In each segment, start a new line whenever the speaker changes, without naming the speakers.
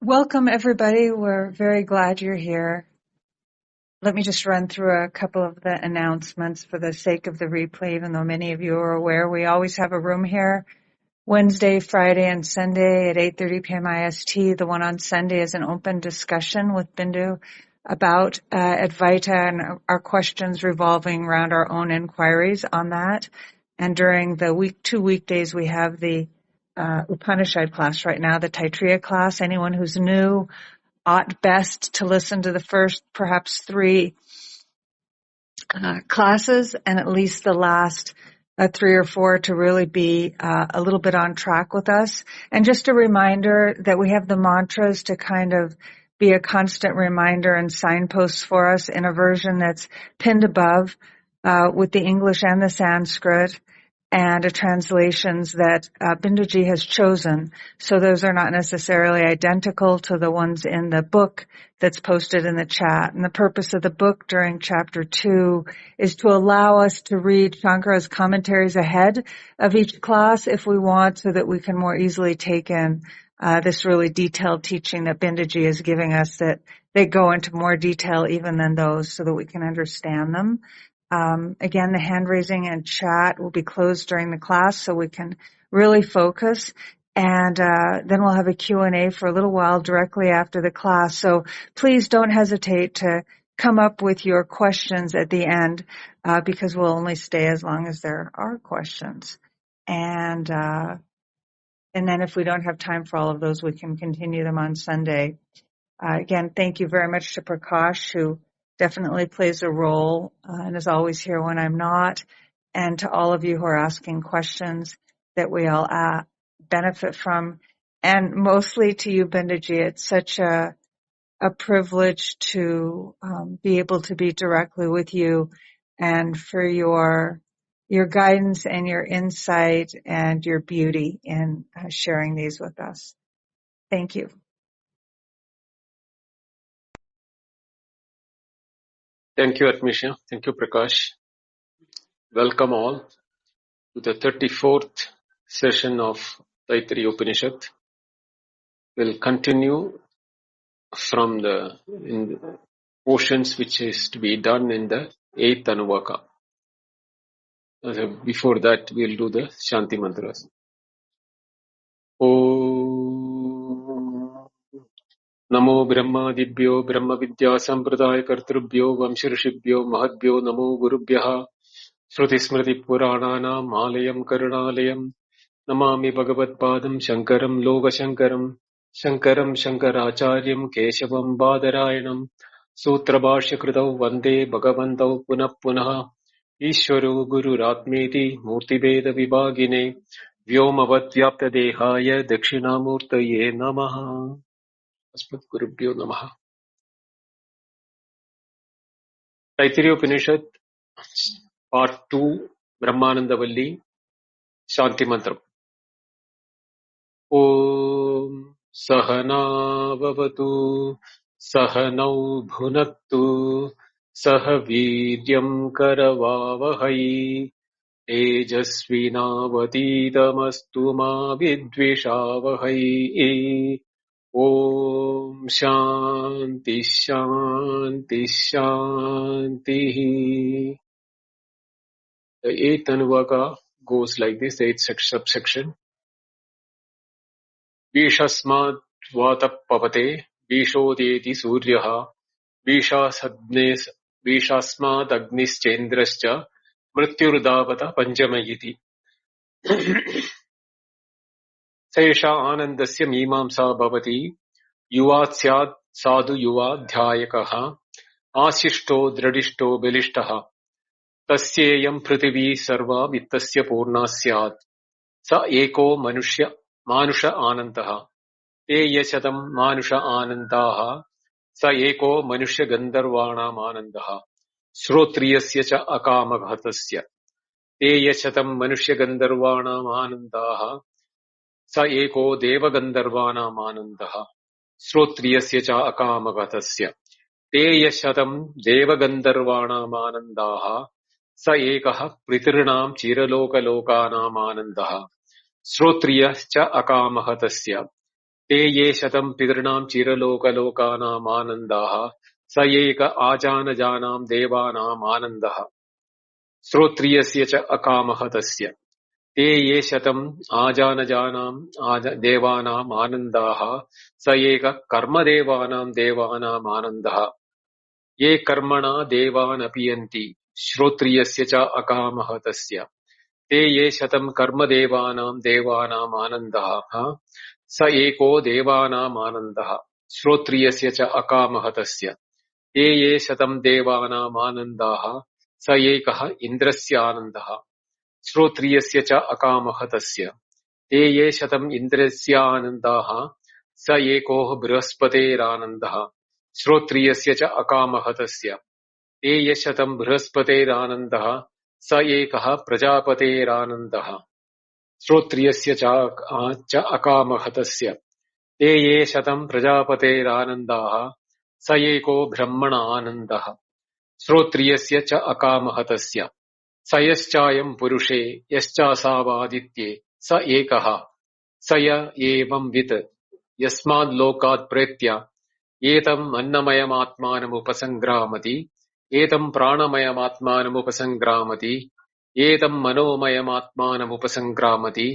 Welcome, everybody. We're very glad you're here. Let me just run through a couple of the announcements for the sake of the replay, even though many of you are aware. We always have a room here Wednesday, Friday, and Sunday at 8:30 p.m. IST. The one on Sunday is an open discussion with Bindu about Advaita and our questions revolving around our own inquiries on that. And during the two weekdays, we have the Upanishad class right now, the Taittareeya class. Anyone who's new ought best to listen to the first, perhaps three classes, and at least the last 3 or 4 to really be a little bit on track with us. And just a reminder that we have the mantras to kind of be a constant reminder and signposts for us in a version that's pinned above with the English and the Sanskrit, and translations that Binduji has chosen. So those are not necessarily identical to the ones in the book that's posted in the chat. And the purpose of the book during chapter 2 is to allow us to read Shankara's commentaries ahead of each class if we want, so that we can more easily take in this really detailed teaching that Binduji is giving us, that they go into more detail even than those, so that we can understand them. Again, the hand raising and chat will be closed during the class so we can really focus. And then we'll have a Q&A for a little while directly after the class. So please don't hesitate to come up with your questions at the end, because we'll only stay as long as there are questions. And then if we don't have time for all of those, we can continue them on Sunday. Again, thank you very much to Prakash, who definitely plays a role and is always here when I'm not, and to all of you who are asking questions that we all benefit from, and mostly to you, Binduji. It's such a privilege to be able to be directly with you, and for your guidance and your insight and your beauty in sharing these with us. Thank you.
Thank you, Atmisha. Thank you, Prakash. Welcome all to the 34th session of Taittareeya Upanishad. We'll continue from the portions which is to be done in the 8th Anuvaka. Before that, we'll do the Shanti Mantras. नमो ब्रह्मादिभ्यो ब्रह्म विद्या संप्रदाय कर्तृभ्यो वंशऋषिभ्यो महद्भ्यो नमो गुरुभ्यः श्रुति स्मृति पुराणानाम् आलयम् करुणालयम् नमामि भगवत्पादम् शङ्करम् लोकशङ्करम् शङ्करम् शङ्कराचार्यम् केशवम् बादरायणम् सूत्रभाष्यकृतौ वन्दे भगवन्तौ पुनः पुनः ईश्वरो गुरुरात्मेति मूर्तिभेदविभागिने व्योमवद्व्याप्तदेहाय दक्षिणामूर्तये नमः. अस्मद्गुरुभ्यो नमः. Taittareeya Upanishad, Part 2, Brahmanandavalli, Shanti Mantra. Om Sahana Vavatu Sahanau Bhunaktu Sahaviryam Karavavahai Tejasvinavadidamastu ma vidvishavahai. Om Shanti Shanti Shanti. The 8th Anuvaka goes like this, the 8th subsection. Vishasmad Vatap Pavate Vishodeti Suryaha Vishasmad Agnis Chandrascha Mrityurdavata Panchamayiti. Saisha Anandasya Mimamsa Bhavati Yuvat Syad Sadhu Yuva Dhyayakaha Ashishto Dradishto Belishtaha Tasyeyam Prithivi Sarva Vittasya Purna Syad Sa Eko Manusha Anantaha Te Yashatam Manusha Anantaha Sa Eko Manusha Gandharvanam Anantaha Shrotriyasya Cha Akamaghatasya Te Yashatam Manusha Gandharvanam Anantaha Sa Eko Deva Gandharvanam Anantaha Shrotriyasya Cha Akamagatasya Te Yashatam Deva Gandharvanam Anantaha Sa Ekaha Pritrinam Chiraloka Lokanam Anantaha Shrotriyasya Cha Akamahatasya te ye shatam pidranam chiralokanam anandaha sa eka ajanajanam devanam anandaha srotriyasya cha akamaha tasya te ye shatam ajanajanam devanam anandaha sa eka karma devanam anandaha ye karmana devan apiyanti shrotriyasya cha akamaha tasya te ye shatam karma devanam anandaha sa eko devanam anandaha shrotriyasya cha akamaha tasya te ye shatam devanam anandaha sa ekah indrasya anandaha shrotriyasya cha akamaha tasya te ye shatam indrasya anandaha sa eko brihaspate anandaha shrotriyasya cha akamaha tasya te ye shatam brihaspate anandaha sa ekah prajapate anandaha श्रोत्रियस्य च अकामहतस्य ते ये शतं प्रजापतेरानन्दाः स एको ब्रह्मण आनन्दः श्रोत्रियस्य च अकामहतस्य स यश्चायं पुरुषे यश्चासावादित्ये स एकः स य एवंवित् यस्माद्लोकात् प्रेत्य एतम् अन्नमयमात्मानमुपसङ्ग्रामति एतम् प्राणमयमात्मानमुपसङ्ग्रामति एतम् मनोमयमात्मानमुपसङ्ग्रामति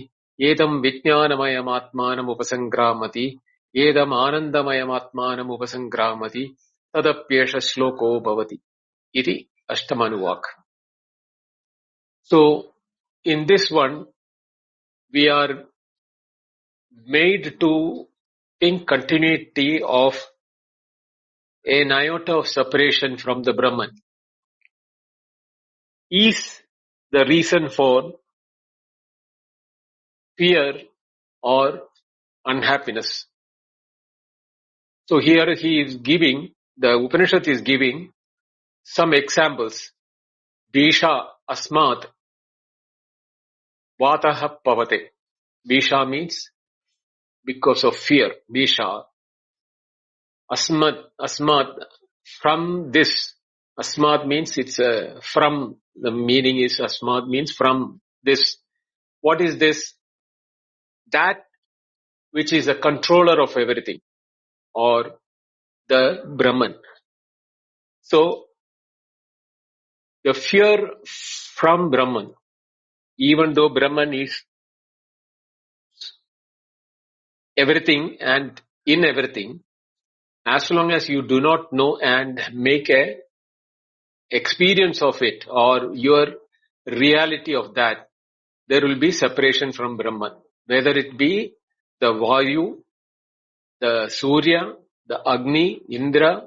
एतम् विज्ञानमयमात्मानमुपसङ्ग्रामति एतम् आनन्दमयमात्मानमुपसङ्ग्रामति तदप्येष श्लोको भवति इति अष्टमानुवाक्. So in this one we are made to think continuity of an iota of separation from the Brahman is the reason for fear or unhappiness. So here he is giving, the Upanishad is giving some examples. Bisha asmat vataha pavate. Bisha means because of fear. Bisha. Asmat, from this. Asmat means it's from. The meaning is asmat means from this. What is this? That which is a controller of everything, or the Brahman. So the fear from Brahman, even though Brahman is everything and in everything, as long as you do not know and make a experience of it or your reality of that, there will be separation from Brahman. Whether it be the Vayu, the Surya, the Agni, Indra,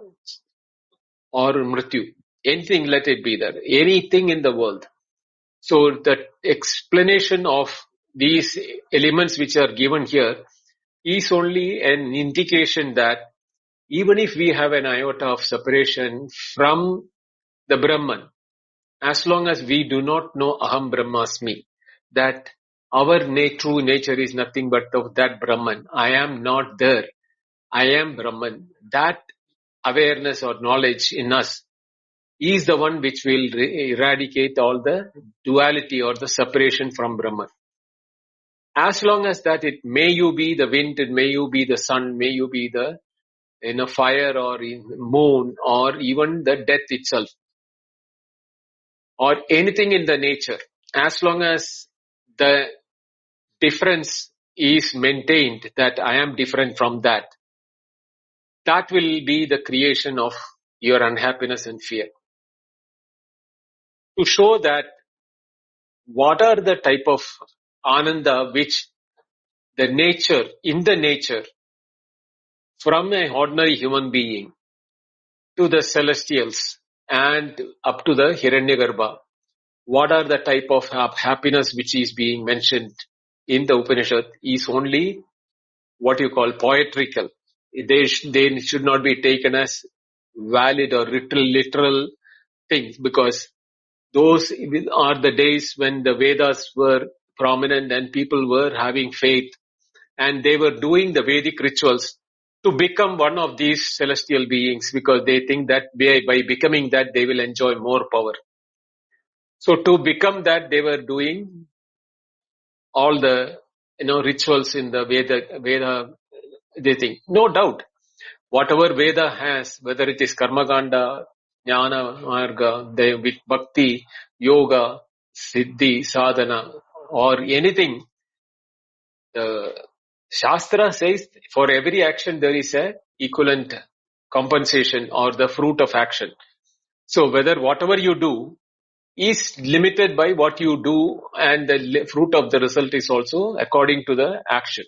or Mrityu. Anything, let it be there. Anything in the world. So the explanation of these elements which are given here is only an indication that even if we have an iota of separation from the Brahman, as long as we do not know Aham Brahmasmi, that our true nature is nothing but of that Brahman. I am not there. I am Brahman. That awareness or knowledge in us is the one which will eradicate all the duality or the separation from Brahman. As long as that, it may you be the wind, it may you be the sun, may you be the fire or moon or even the death itself or anything in the nature, as long as the difference is maintained, that I am different from that, that will be the creation of your unhappiness and fear. To show that what are the type of ananda which the nature, in the nature, from an ordinary human being to the celestials and up to the Hiranyagarbha, what are the type of happiness which is being mentioned in the Upanishad is only what you call poetrical. They should not be taken as valid or literal things, because those are the days when the Vedas were prominent and people were having faith and they were doing the Vedic rituals to become one of these celestial beings, because they think that by becoming that they will enjoy more power. So to become that, they were doing all the rituals in the Veda they think. No doubt, whatever Veda has, whether it is Karmakanda, Jnana, Marga, with Bhakti, Yoga, Siddhi, Sadhana, or anything, the Shastra says for every action there is a equivalent compensation or the fruit of action. So whether whatever you do is limited by what you do, and the fruit of the result is also according to the action.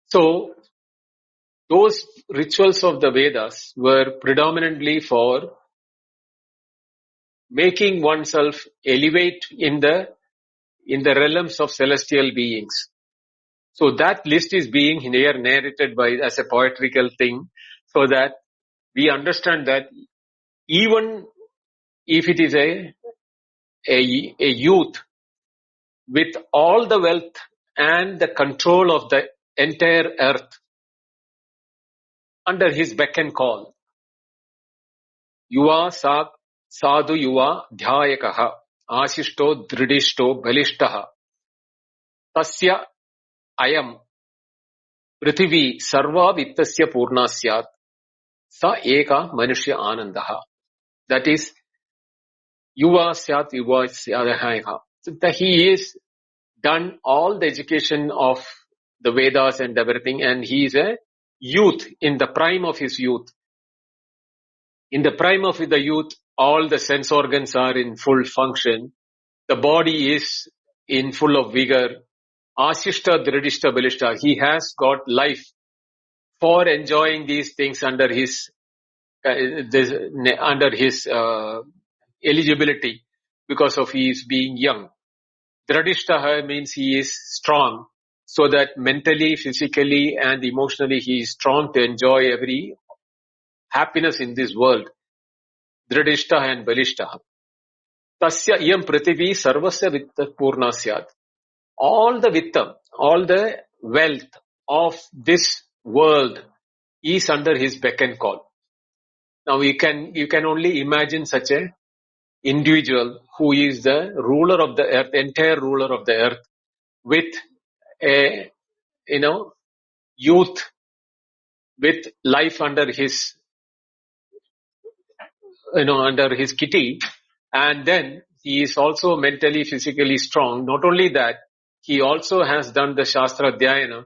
So those rituals of the Vedas were predominantly for making oneself elevate in the realms of celestial beings. So that list is being here narrated by as a poetical thing, so that we understand that even if it is a youth with all the wealth and the control of the entire earth under his beck and call, yuva sadhu yuva dhyayakaha ashishto dridishto balishtaha tasya ayam prithvi sarva vittasya purna syat sa eka manushya anandaha. That is, yuva syat yuva syadahayaka. So that he is done all the education of the Vedas and everything, and he is a youth in the prime of his youth. In the prime of the youth, all the sense organs are in full function. The body is in full of vigor. Ashishta dridishta balishta. He has got life for enjoying these things under his eligibility, because of he is being young. Dradishtaha means he is strong, so that mentally, physically and emotionally he is strong to enjoy every happiness in this world. Dradishtaha and balishtaha. Tasya iyam prithivi sarvasya vitta purna syat. All the vittam, all the wealth of this world is under his beck and call. Now you can only imagine such a individual who is the ruler of the earth, entire ruler of the earth, with a youth with life under his kitty, and then he is also mentally, physically strong. Not only that, he also has done the Shastra Dhyayana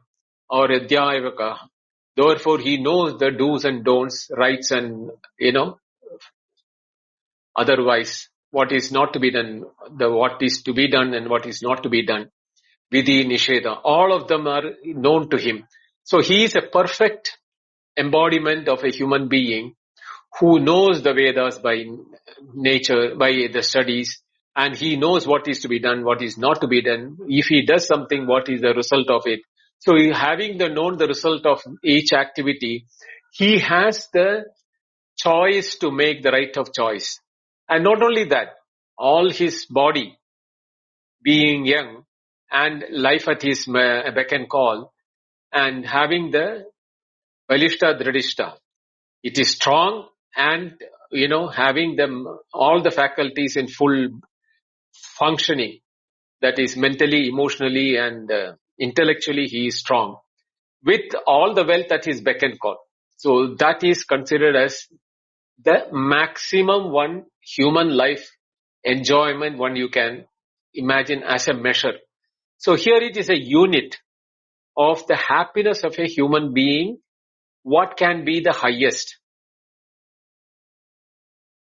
or Adhyayavaka. Therefore, he knows the do's and don'ts, rights and otherwise what is not to be done, what is to be done and what is not to be done. Vidhi, Nisheda, all of them are known to him. So he is a perfect embodiment of a human being who knows the Vedas by nature, by the studies, and he knows what is to be done, what is not to be done. If he does something, what is the result of it? So having known the result of each activity, he has the choice to make the right of choice. And not only that, all his body being young and life at his beck and call, and having the balishta dradishta, it is strong, and having them all the faculties in full functioning, that is mentally, emotionally and intellectually he is strong, with all the wealth at his beck and call. So that is considered as the maximum one human life enjoyment one you can imagine as a measure. So here it is a unit of the happiness of a human being. What can be the highest?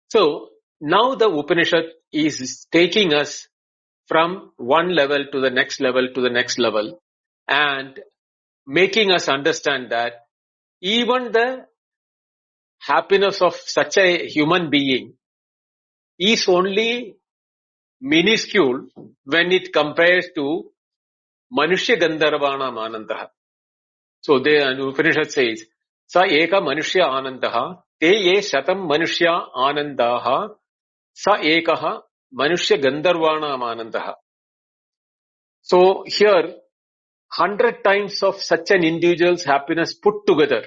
So now the Upanishad is taking us from one level to the next level to the next level, and making us understand that even the happiness of such a human being is only minuscule when it compares to Manushya Gandharvana Anandaha. So the Upanishad says, Sa eka Manushya Anandaha, te ye shatam Manushya Anandaha, Sa ekaha Manushya Gandharvana Anandaha. So here, 100 times of such an individual's happiness put together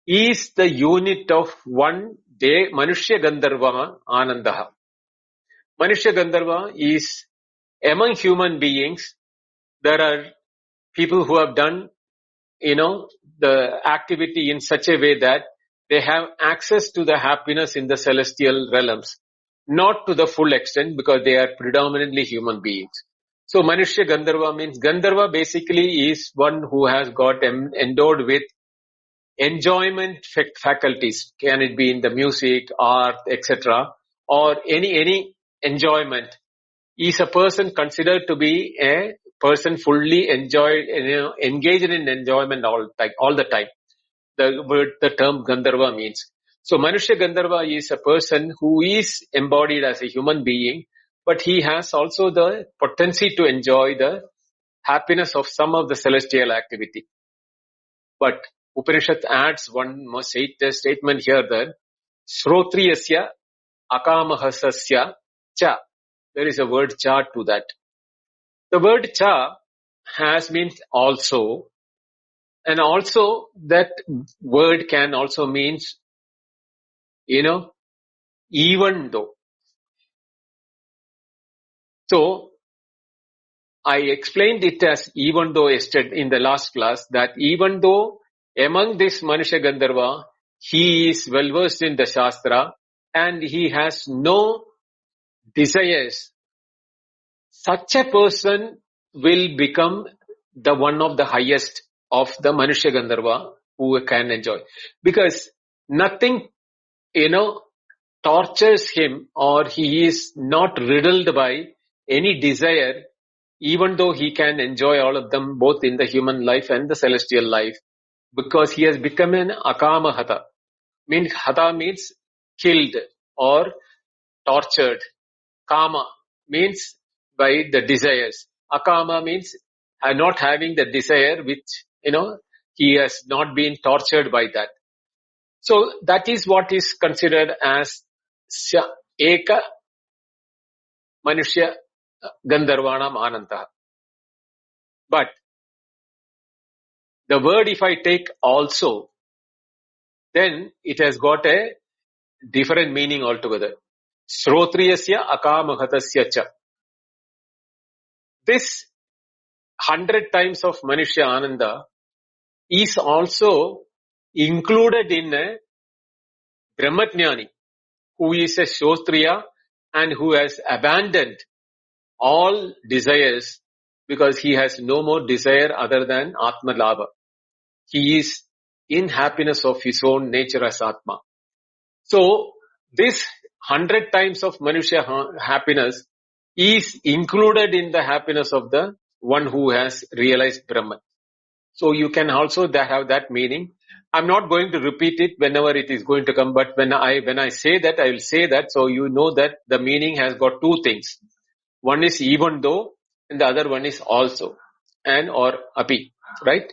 is the unit of one day Manushya Gandharva Anandaha. Manushya Gandharva is among human beings. There are people who have done the activity in such a way that they have access to the happiness in the celestial realms, not to the full extent because they are predominantly human beings. So Manushya Gandharva means Gandharva basically is one who has got endowed with enjoyment faculties. Can it be in the music, art, etc., or any enjoyment? Is a person considered to be a person fully engaged in enjoyment all the time? The term Gandharva means. So Manushya Gandharva is a person who is embodied as a human being, but he has also the potency to enjoy the happiness of some of the celestial activity. But Upanishad adds one more statement here that Shrotriyasya akamahasasya cha. There is a word cha to that. The word cha has means also, and also that word can also means, even though. So, I explained it as even though yesterday in the last class, that even though among this Manushya Gandharva, he is well versed in the Shastra and he has no desires, such a person will become the one of the highest of the Manushya Gandharva who can enjoy. Because nothing, tortures him, or he is not riddled by any desire, even though he can enjoy all of them both in the human life and the celestial life, because he has become an akama hata. Hata means killed or tortured. Kama means by the desires. Akama means not having the desire, which, he has not been tortured by that. So that is what is considered as Eka Manushya Gandharvanam Anantaha. But the word, if I take also, then it has got a different meaning altogether. Shrotriyasya akamahatasya cha. This 100 times of Manushya Ananda is also included in a BrahaJnani, who is a Shrotriya and who has abandoned all desires because he has no more desire other than Atma Labha. He is in happiness of his own nature as Atma. So, this 100 times of Manushya happiness is included in the happiness of the one who has realized Brahman. So, you can also have that meaning. I'm not going to repeat it whenever it is going to come, but when I say that, I will say that, so you know that the meaning has got two things. One is even though, and the other one is also, and or api, right?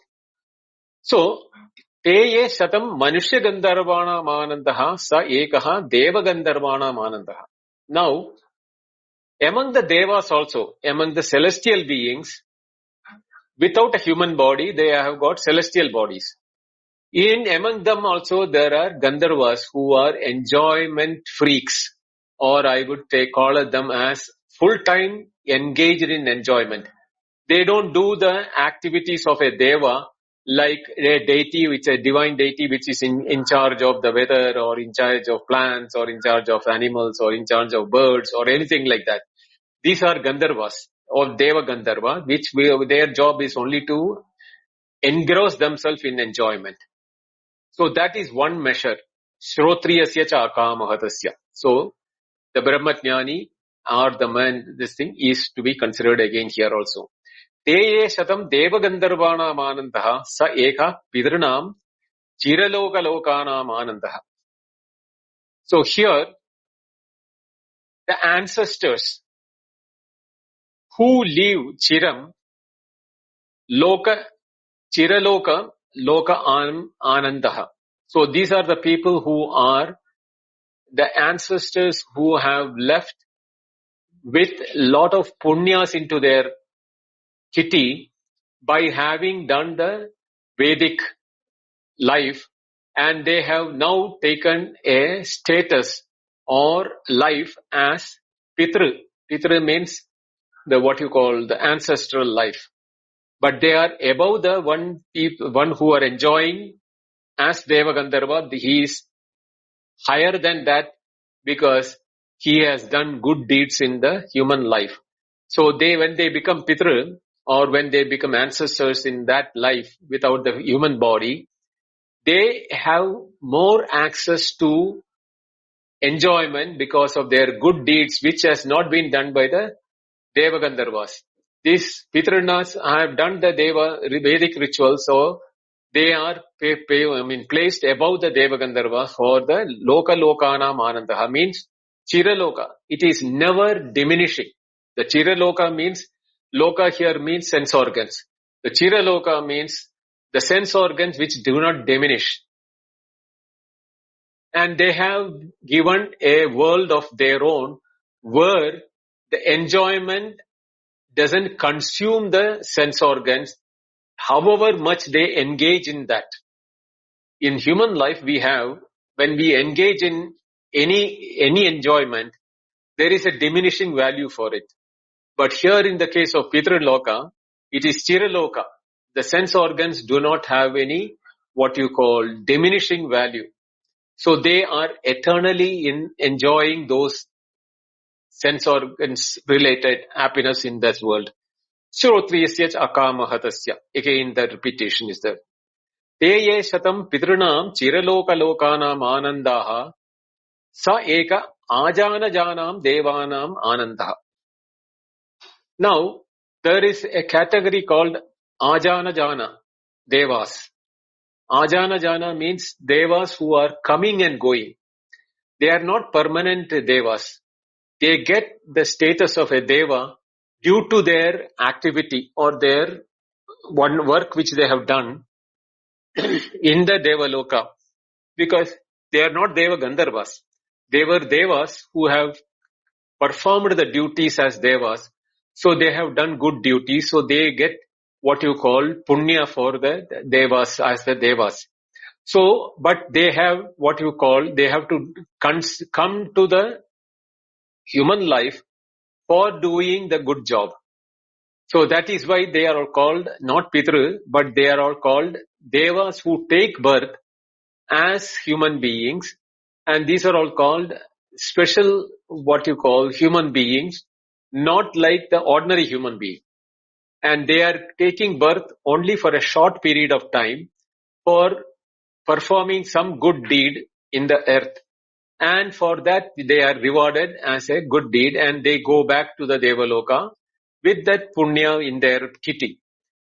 So, Teye shatam manushya gandharvana manandaha sa ekaha deva gandharvana manandaha. Now, among the devas also, among the celestial beings, without a human body, they have got celestial bodies. Among them also, there are Gandharvas who are enjoyment freaks, or I would call them as full-time engaged in enjoyment. They don't do the activities of a Deva like a deity, which is a divine deity which is in charge of the weather or in charge of plants or in charge of animals or in charge of birds or anything like that. These are Gandharvas or Deva Gandharva, which their job is only to engross themselves in enjoyment. So that is one measure. Shrotriyasya cha akamahatasya. So the BrahaJnani or the man, this thing is to be considered again here also. Teye shatam deva gandharvana manandaha sa eka pidranam chiraloka lokana manandaha. So here, the ancestors who live chiram, loka, chiraloka, loka anandaha. So these are the people who are the ancestors who have left with lot of punyas into their kitty by having done the Vedic life, and they have now taken a status or life as Pitru. Pitru means what you call the ancestral life. but they are above the one who are enjoying as Deva Gandharva. He is higher than that because he has done good deeds in the human life. So when they become Pitra or when they become ancestors in that life without the human body, they have more access to enjoyment because of their good deeds, which has not been done by the Deva Gandharvas. These Pitranas have done the Vedic rituals, so they are placed above the Deva Gandharvas for the Loka Lokanam Anandaha, means Chiraloka. It is never diminishing. The Chiraloka means, Loka here means sense organs. The Chiraloka means the sense organs which do not diminish. And they have given a world of their own where the enjoyment doesn't consume the sense organs, however much they engage in that. In human life, when we engage in any enjoyment, there is a diminishing value for it. But here in the case of Pitraloka, it is Chiraloka. The sense organs do not have any what you call diminishing value. So they are eternally enjoying those sense organs related happiness in this world. Shrotriyasya akamahatasya. Again the repetition is there. Teye shatam pitrunam chiraloka lokanam anandaha sa eka ajana janam devanam anandaha. Now, there is a category called ajana jana, devas. Ajana jana means devas who are coming and going. They are not permanent devas. They get the status of a deva due to their activity or their one work which they have done in the Devaloka, because they are not Deva Gandharvas. They were devas who have performed the duties as devas, so they have done good duties, so they get what you call punya for the devas as the devas. So, but they have what you call, they have to come to the human life for doing the good job. So that is why they are all called not Pitru, but they are all called devas who take birth as human beings, and these are all called special what you call human beings, not like the ordinary human being. And they are taking birth only for a short period of time for performing some good deed in the earth. And for that they are rewarded as a good deed, and they go back to the Devaloka with that punya in their kitty.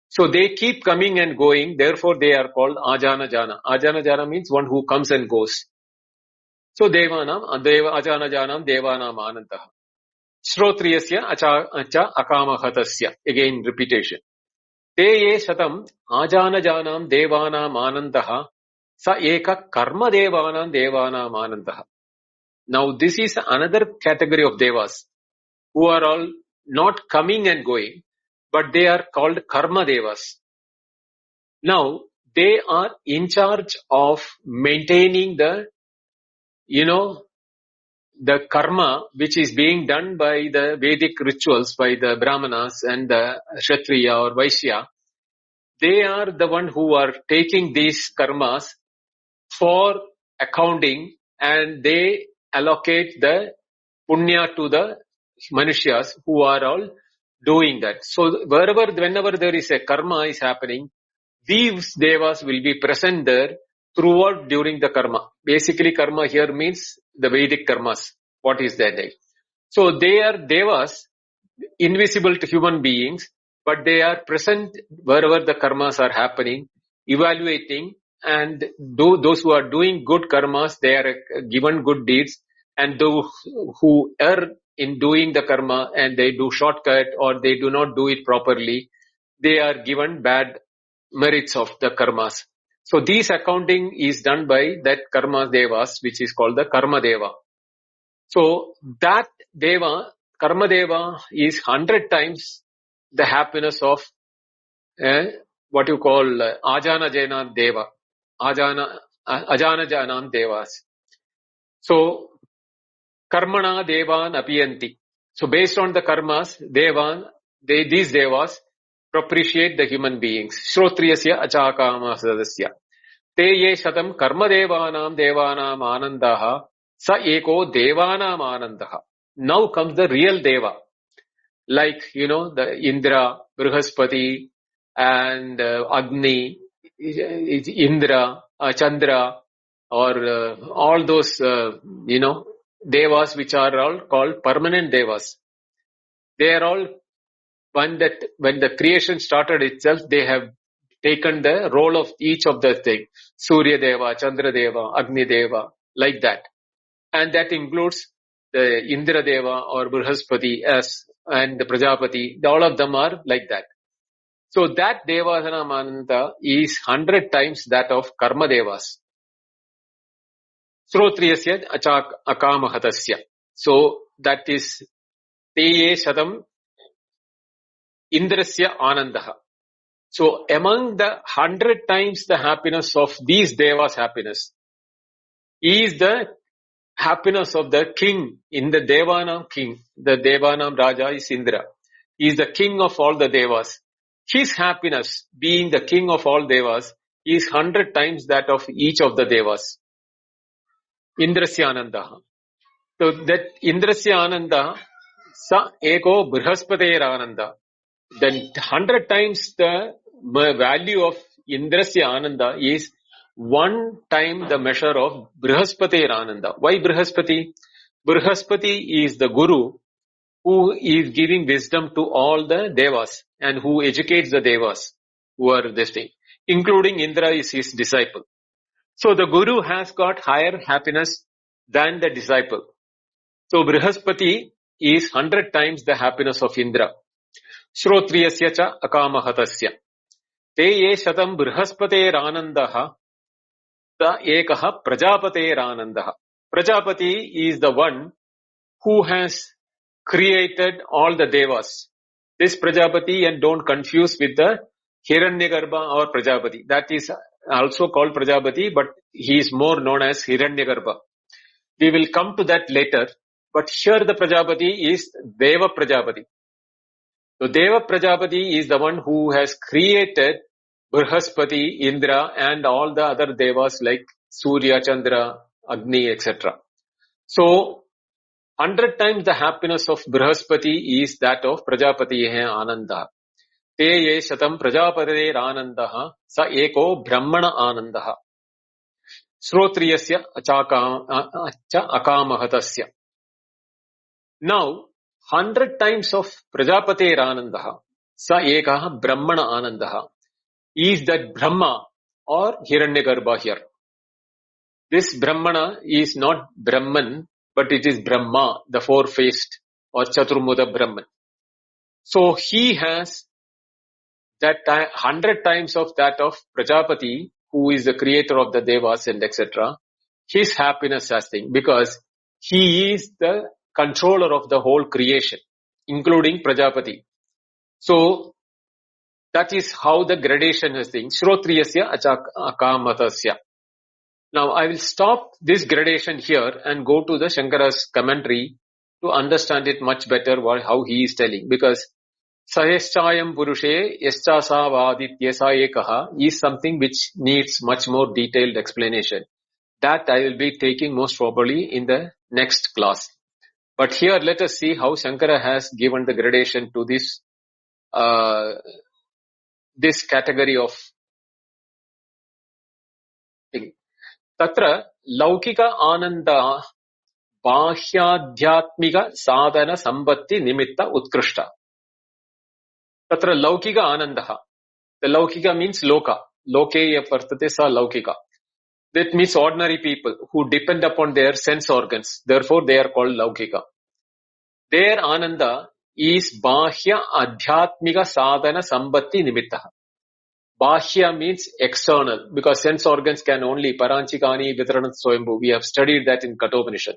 So they keep coming and going, therefore they are called Ajana Jana. Ajana Jana means one who comes and goes. So Devanam, Ajana Janam, Devanam Anantaha. Shrotriyasya acha akamahatasya. Again repetition. Te ye shatam Ajana Janam Devanam Anantaha sa eka karma Devanam Devanam Anantaha. Now this is another category of devas who are all not coming and going, but they are called karma devas. Now they are in charge of maintaining the karma which is being done by the Vedic rituals by the Brahmanas and the Kshatriya or Vaishya. They are the one who are taking these karmas for accounting, and they allocate the punya to the Manushas who are all doing that. So whenever there is a karma is happening, these devas will be present there throughout during the karma. Basically karma here means the Vedic karmas. What is that? So they are devas, invisible to human beings, but they are present wherever the karmas are happening, evaluating, and those who are doing good karmas, they are given good deeds, and those who err in doing the karma and they do shortcut or they do not do it properly, they are given bad merits of the karmas. So this accounting is done by that karma devas, which is called the karma deva. So that deva, karma deva, is 100 times the happiness of what you call ajana jana deva, ajana janam devas. So karmana devan apiyanti. So based on the karmas, these devas propitiate the human beings. Shrotriyasya achakama sadasya. Te ye shatam karma devanam anandaha sa eko devanam anandaha. Now comes the real deva. Like, the Indra, Brihaspati, and Agni, Indra, Chandra, or all those, devas which are all called permanent devas. They are all, when the creation started itself, they have taken the role of each of the thing. Surya Deva, Chandra Deva, Agni Deva, like that. And that includes the Indra Deva or Brihaspati and the Prajapati. All of them are like that. So that Devasana Mananta is 100 times that of Karma Devas. Srotriyasya akamahatasya. So that is Teye Shatam Indrasya Anandaha. So among the 100 times the happiness of these Devas' happiness is the happiness of the king in the Devanam king. The Devanam Raja is Indra. He is the king of all the Devas. His happiness, being the king of all Devas, is 100 times that of each of the Devas. Indrasya Anandaha. So that Indrasya Ananda, sa eko Brihaspatera Ananda. Then 100 times the value of Indrasya Ananda is 1 time the measure of Brihaspatera Ananda. Why Brihaspati? Brihaspati is the guru who is giving wisdom to all the devas and who educates the devas who are this thing. Including Indra is his disciple. So the guru has got higher happiness than the disciple. So Brihaspati is 100 times the happiness of Indra. Shrotriyasya cha akamahatasya. Te ye shatam Brihaspatera ta ekaha Prajapatera. Prajapati is the one who has created all the devas. This Prajapati, and don't confuse with the Hiranyagarbha or Prajapati. That is also called Prajapati, but he is more known as Hiranyagarbha. We will come to that later. But here the Prajapati is Deva Prajapati. So Deva Prajapati is the one who has created Brihaspati, Indra, and all the other devas like Surya, Chandra, Agni, etc. So 100 times the happiness of Brihaspati is that of Prajapati Ananda. Te ye shatam Prajapate Anandaha sa eko Brahmana Anandaha. Shrotriyasya akamahatasya. Now, 100 times of Prajapate Anandaha sa ekaha Brahmana Anandaha is that Brahma or Hiranyagarbha here. This Brahmana is not Brahman, but it is Brahma, the four-faced or Chaturmuda Brahman. So he has that 100 times of that of Prajapati, who is the creator of the Devas and etc. His happiness as thing, because he is the controller of the whole creation, including Prajapati. So that is how the gradation is thing. Shrotriyasya akamatasya. Now I will stop this gradation here and go to the Shankara's commentary to understand it much better how he is telling, because Sayeschayam Purushe Yeschasa Vadityasa Ekaha is something which needs much more detailed explanation. That I will be taking most probably in the next class. But here let us see how Shankara has given the gradation to this this category of thing. Tatra Laukika Ananda Bahyadhyatmika Sadhana Sambatti Nimitta Utkrishta. Tatra Laukika Anandaha. The Laukika means Loka. Lokeya Vartate sa Laukika. That means ordinary people who depend upon their sense organs. Therefore, they are called Laukika. Their Ananda is Bahya Adhyatmika Sadhana Sambatti Nimittaha. Bahya means external, because sense organs can only Paranchikani Vitranat Swayambhu. We have studied that in Kathopanishad.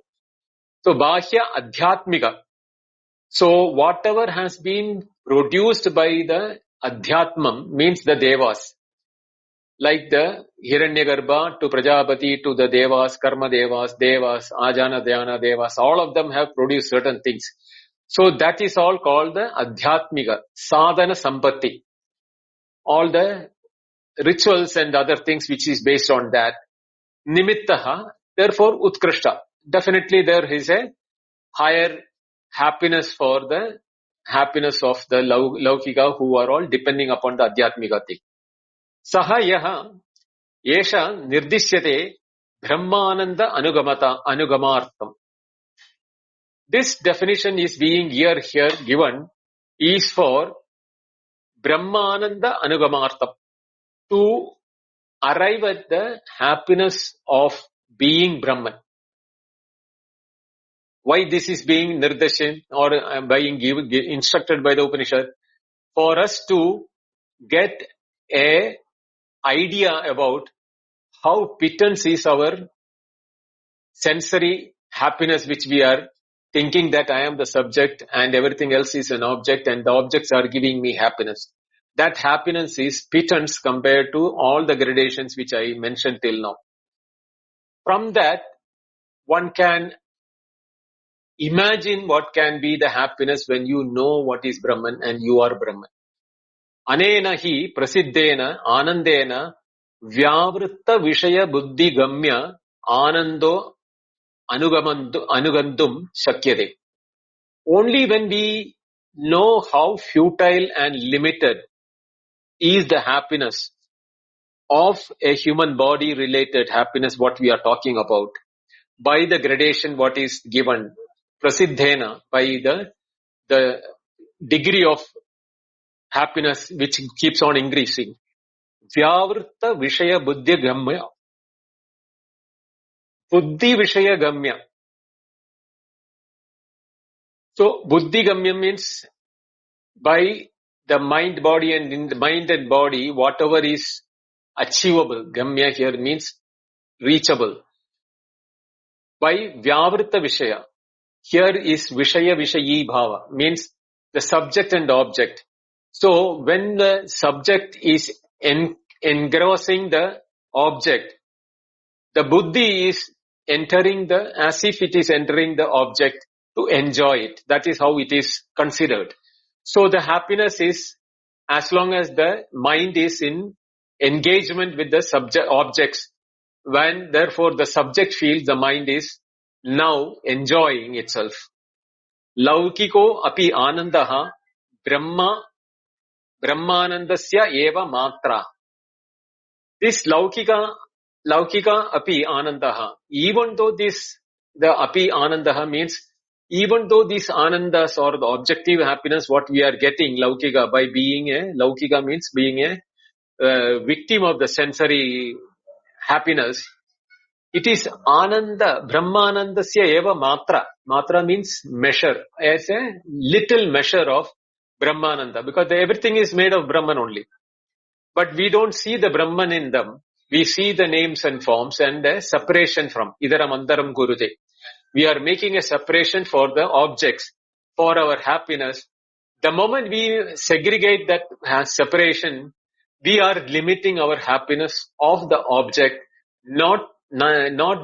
So Bahya Adhyatmika. So whatever has been produced by the Adhyatmam means the Devas. Like the Hiranyagarbha to Prajapati to the Devas, Karma Devas, Ajana Dhyana Devas, all of them have produced certain things. So that is all called the Adhyatmika, Sadhana Sampatti. all the rituals and other things which is based on that. Nimittaha, therefore Utkrishta. Definitely there is a higher happiness for the happiness of the Laukika who are all depending upon the Adhyatmika thing. Saha yaha yesha nirdishyate Brahmananda anugamartham. This definition is being here given is for Brahmananda anugamartham, to arrive at the happiness of being Brahman. Why this is being nirdashan or being instructed by the Upanishad? For us to get a idea about how pittance is our sensory happiness, which we are thinking that I am the subject and everything else is an object and the objects are giving me happiness. That happiness is pittance compared to all the gradations which I mentioned till now. From that, one can imagine what can be the happiness when you know what is Brahman and you are Brahman. Anena hi prasiddhena anandena vyavritta vishaya buddhi gamya anando anugandum shakyade. Only when we know how futile and limited is the happiness of a human body related happiness, what we are talking about, by the gradation what is given, prasiddhena, by the degree of happiness which keeps on increasing. Vyavritta vishaya buddhi gamya. Buddhi vishaya gamya. So, buddhi gamya means by the mind, body, and in the mind and body, whatever is achievable. Gamya here means reachable. By Vyavrita Vishaya. Here is Vishaya Vishayi Bhava, means the subject and object. So, when the subject is engrossing the object, the buddhi is entering as if it is entering the object to enjoy it. That is how it is considered. So the happiness is as long as the mind is in engagement with the objects. When therefore the subject feels the mind is now enjoying itself. Laukiko api anandaha brahmanandasya eva matra. This laukika api anandaha. Even though the api anandaha means, even though these anandas or the objective happiness, what we are getting, laukika, by being laukika means being a victim of the sensory happiness, it is ananda, brahmanandasya eva matra. Matra means measure, as a little measure of brahmananda, because everything is made of Brahman only. But we don't see the Brahman in them. We see the names and forms and a separation from idaram andaram guruje. We are making a separation for the objects, for our happiness. The moment we segregate that separation, we are limiting our happiness of the object, not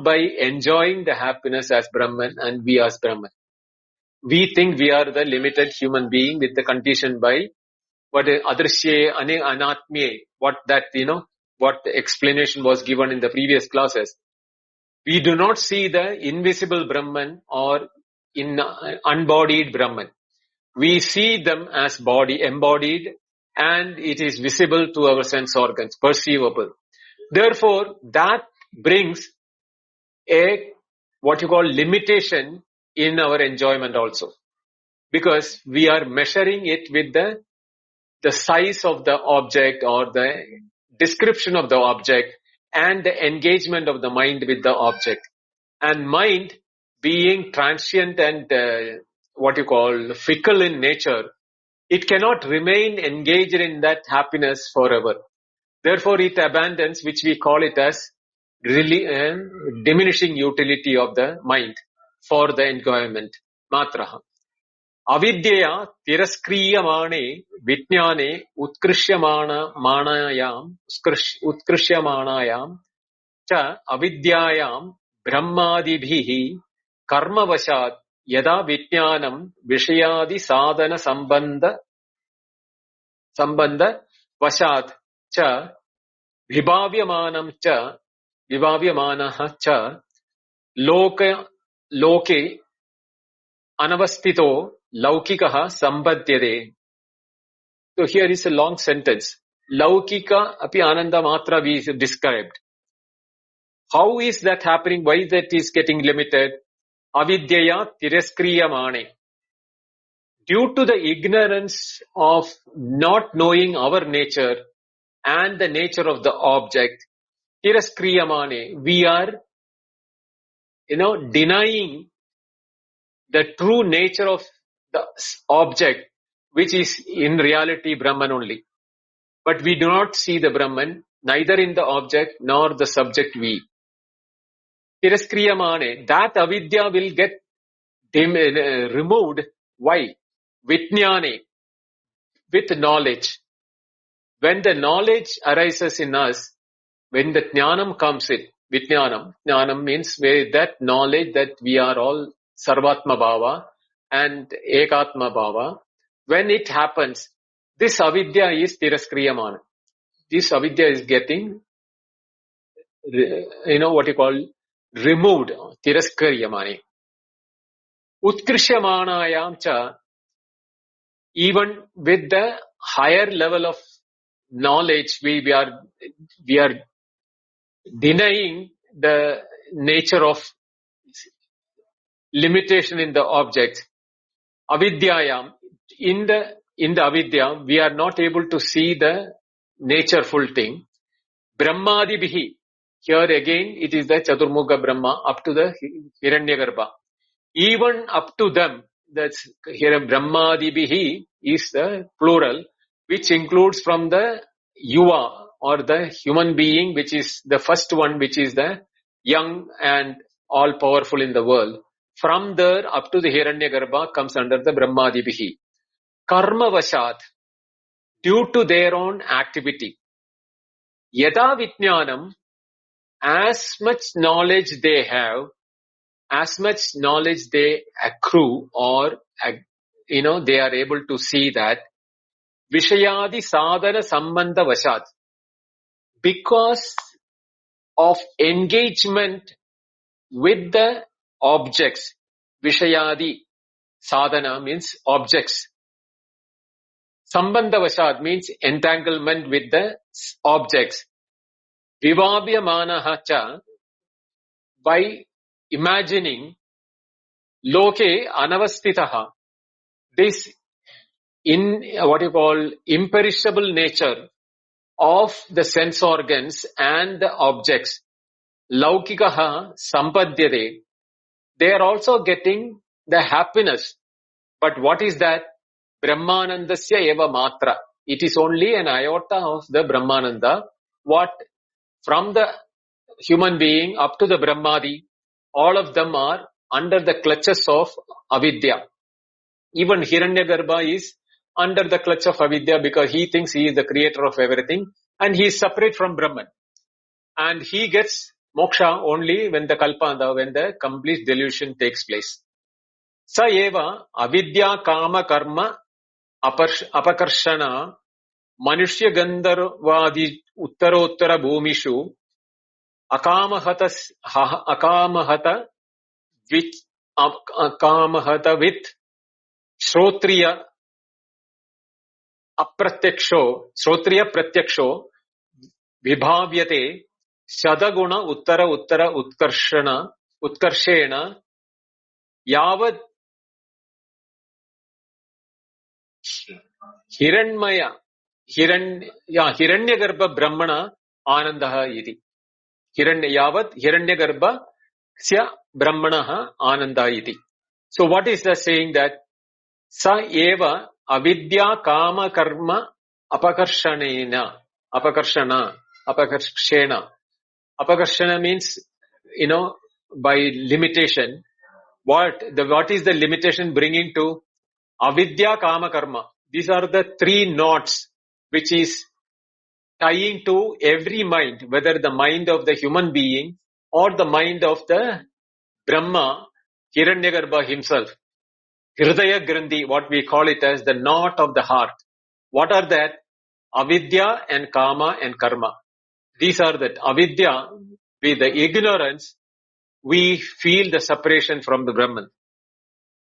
by enjoying the happiness as Brahman and we as Brahman. We think we are the limited human being with the condition by what adrishye anatmye, what the explanation was given in the previous classes. We do not see the invisible Brahman or in unbodied Brahman. We see them as body embodied and it is visible to our sense organs, perceivable. Therefore, that brings a what you call limitation in our enjoyment also. Because we are measuring it with the size of the object or the description of the object and the engagement of the mind with the object. And mind being transient and fickle in nature, it cannot remain engaged in that happiness forever. Therefore, it abandons, which we call it as really diminishing utility of the mind for the enjoyment. Matraha. Avidyaya tiraskriyamane vijnane utkrishyamānayam cha avidyayam brahmadibhihi karmavashat yada vijnanam vishayadi sadhana sambandha vashat cha vibhavyamanam cha vibhavyamanaha cha loke anavastito laukikaha sambadyade. So here is a long sentence. Laukika api ananda matra we described. How is that happening? Why that is getting limited? Avidyaya tiraskriyamane. Due to the ignorance of not knowing our nature and the nature of the object, tiraskriyamane, we are, denying the true nature of the object, which is in reality Brahman only. But we do not see the Brahman, neither in the object nor the subject we. Tiraskriyamane, that avidya will get removed. Why? Vijnane, with knowledge. When the knowledge arises in us, when the jnanam comes in, jnanam means that knowledge that we are all sarvatma bhava and ekatma bhava, when it happens, this avidya is tiraskriyamana. This avidya is getting, removed, tiraskriyamani. Utkrishamanayam cha, even with the higher level of knowledge, we are denying the nature of limitation in the object. Avidyayam, in the avidya, we are not able to see the natureful thing. Brahmadibihi, here again it is the Chaturmukha Brahma up to the Hiranyagarbha. Even up to them, that's here Brahmadibihi is the plural, which includes from the Yuva or the human being, which is the first one, which is the young and all powerful in the world. From there up to the Hiranyagarbha comes under the Brahmadibihi. Karma vashat, due to their own activity. Yada Vijnanam, as much knowledge they have, as much knowledge they accrue, or they are able to see that Vishayadi sadhana sambandha vashat, because of engagement with the objects. Vishayadi sadhana means objects. Sambandha vashat means entanglement with the objects. Vibhavyamanaha cha, by imagining loke anavastitaha, this imperishable nature of the sense organs and the objects, laukikaha sampadyade, they are also getting the happiness. But what is that? Brahmanandasya eva matra. It is only an iota of the Brahmananda. What? From the human being up to the Brahmadi, all of them are under the clutches of avidya. Even Hiranyagarbha is under the clutch of avidya because he thinks he is the creator of everything and he is separate from Brahman. And he gets moksha only when the kalpanda, when the complete delusion takes place. Sa eva avidya kama karma apakarshana manushya gandharvadi uttarottara bhumishu akamahata with Shrotriya pratyaksho vibhavyate shadaguna uttara utkarshena yavad Hiranyagarbha BrahMa anandaha iti. Yavad Hiranyagarbha sya brahmanaha ananda iti. So what is the saying that sa eva avidya kama karma apakarshana. Apakarshana means, by limitation. What is the limitation bringing to avidya kama karma? These are the three knots which is tying to every mind, whether the mind of the human being or the mind of the Brahma, Hiranyagarbha himself. Hridaya Grandhi, what we call it as the knot of the heart. What are that? avidya and kama and karma. These are that avidya, with the ignorance, we feel the separation from the Brahman.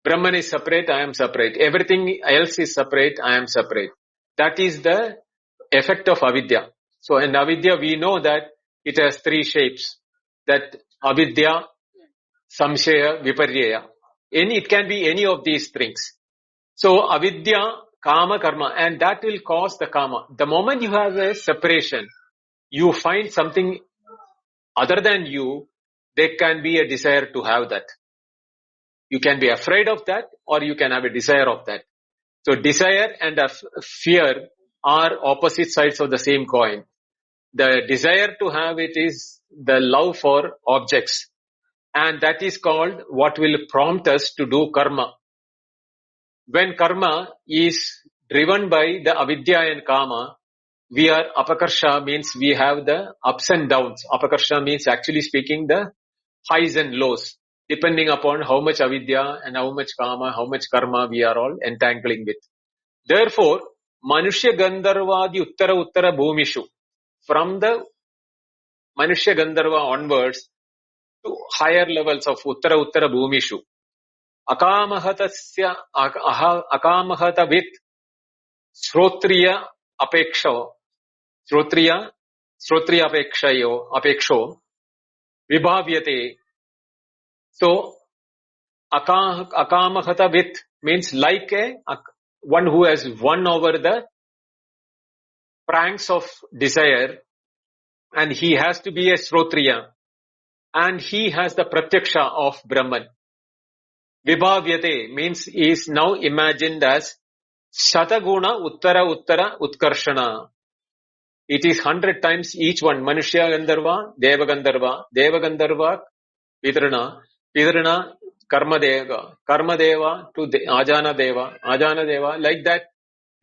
Brahman is separate, I am separate. Everything else is separate, I am separate. That is the effect of avidya. So in avidya, we know that it has three shapes. That avidya, samshaya, viparyaya. It can be any of these things. So avidya, kama, karma, and that will cause the kama. The moment you have a separation, you find something other than you, there can be a desire to have that. You can be afraid of that, or you can have a desire of that. So desire and fear are opposite sides of the same coin. The desire to have it is the love for objects. And that is called what will prompt us to do karma. When karma is driven by the avidya and kama, we are apakarsha, means we have the ups and downs. Apakarsha means actually speaking the highs and lows, depending upon how much avidya and how much kama, how much karma we are all entangling with. Therefore, Manushya Gandharvadi Uttara Bhumishu, from the Manushya Gandharva onwards to higher levels of Uttara Bhumishu, Akamahata with Shrotriya Apeksho, Shrotriya Apeksho, Vibhavyate. So, Akamahata with means like one who has won over the pranks of desire, and he has to be a Shrotriya, and he has the Pratyaksha of Brahman. Vibhavyate means is now imagined as Shataguna Uttara Utkarshana. It is 100 times each one. Manushya Gandharva, Deva Gandharva, Vidrana, Karma Deva to Ajana Deva, like that.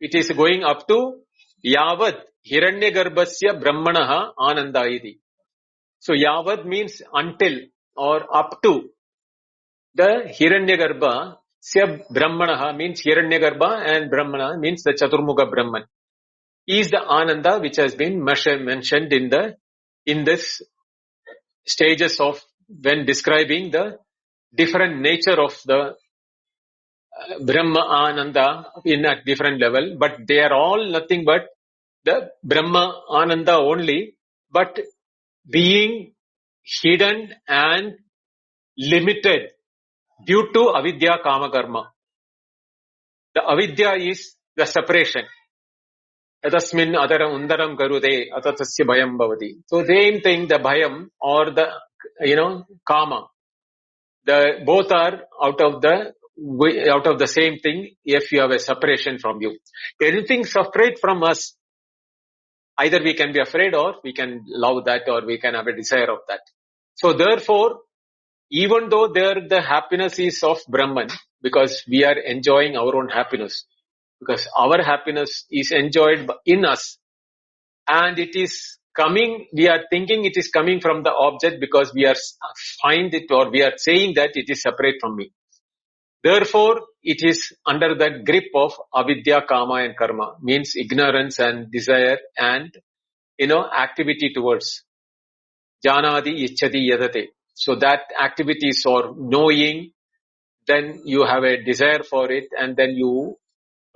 It is going up to Yavad Hiranyagarbhasya BrahManaha Ananda iti. So Yavad means until or up to the Hiranyagarbha Sya BrahManaha means Hiranyagarbha, and Brahmana means the Chaturmukha Brahman. Is the Ananda which has been mentioned in this stages of when describing the different nature of the Brahma Ananda in a different level, but they are all nothing but the Brahma Ananda only, but being hidden and limited due to avidya kama karma. The avidya is the separation. Atasmin adara undaram karude atatasya bhayam bhavati. So same thing, the bhayam or the kama. The both are out of the same thing. If you have a separation from you, anything separate from us, either we can be afraid, or we can love that, or we can have a desire of that. So therefore, even though the happiness is of Brahman, because we are enjoying our own happiness, because our happiness is enjoyed in us, and it is coming, we are thinking it is coming from the object because we are find it, or we are saying that it is separate from me. Therefore, it is under the grip of avidya, kama and karma, means ignorance and desire and, activity towards janadi ichchati yadate. So that activities or knowing, then you have a desire for it, and then you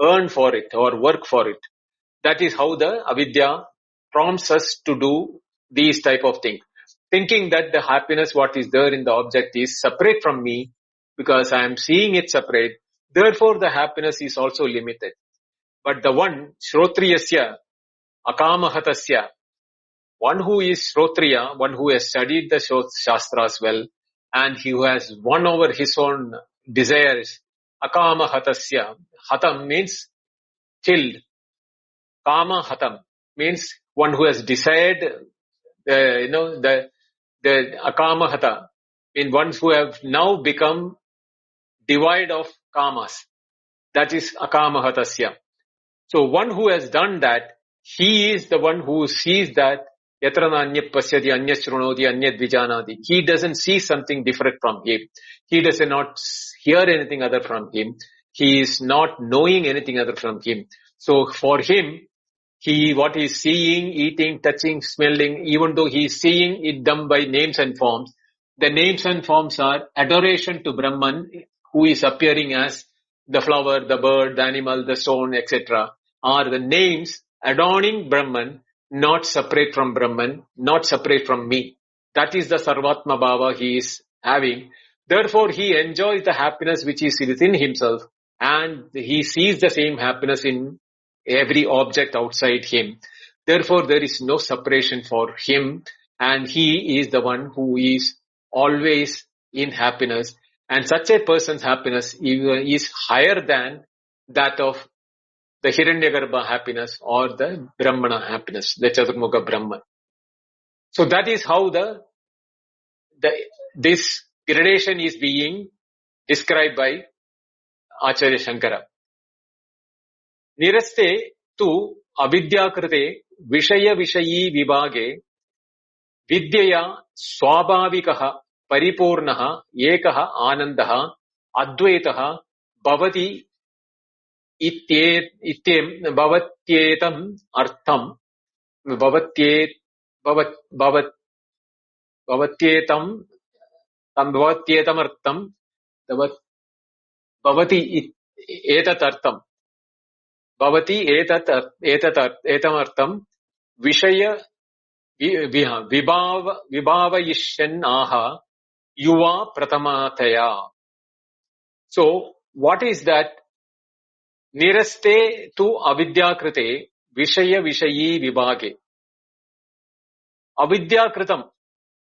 earn for it or work for it. That is how the avidya prompts us to do these type of things. Thinking that the happiness, what is there in the object, is separate from me, because I am seeing it separate. Therefore, the happiness is also limited. But the one, Shrotriyasya, Akamahatasya, one who is Shrotriya, one who has studied the Shastras well, and he who has won over his own desires, Akamahatasya, Hatam means killed. Kama Hatam means one who has desired, the Akama Hata, in ones who have now become devoid of kamas. That is Akama Hatasya. So one who has done that, he is the one who sees that Yatrana Anyat Pasyati Anyat Shrunoti Anyat Vijanati. He doesn't see something different from him. He does not hear anything other from him. He is not knowing anything other from him. So for him, What he is seeing, eating, touching, smelling, even though he is seeing it done by names and forms, the names and forms are adoration to Brahman, who is appearing as the flower, the bird, the animal, the stone, etc. Are the names adorning Brahman, not separate from Brahman, not separate from me. That is the Sarvatma Bhava he is having. Therefore, he enjoys the happiness which is within himself, and he sees the same happiness in every object outside him. Therefore, there is no separation for him, and he is the one who is always in happiness. And such a person's happiness is higher than that of the Hiranyagarbha happiness or the Brahmana happiness, the Chaturmukha Brahman. So that is how this gradation is being described by Acharya Shankara. Niraste tu avidyakrite vishaya vishayi vibhage vidyaya swabhavikaha paripurnaha ekaha anandaha advaitaha bhavati bhavatyetam artham bhavatyetam artham bhavati etat artham bhavati etam artham vishaya vibhavayishyan aha yuva pratamataya. So what is that? Niraste tu avidyakrite vishaya vishayi vibhage. Avidyakritam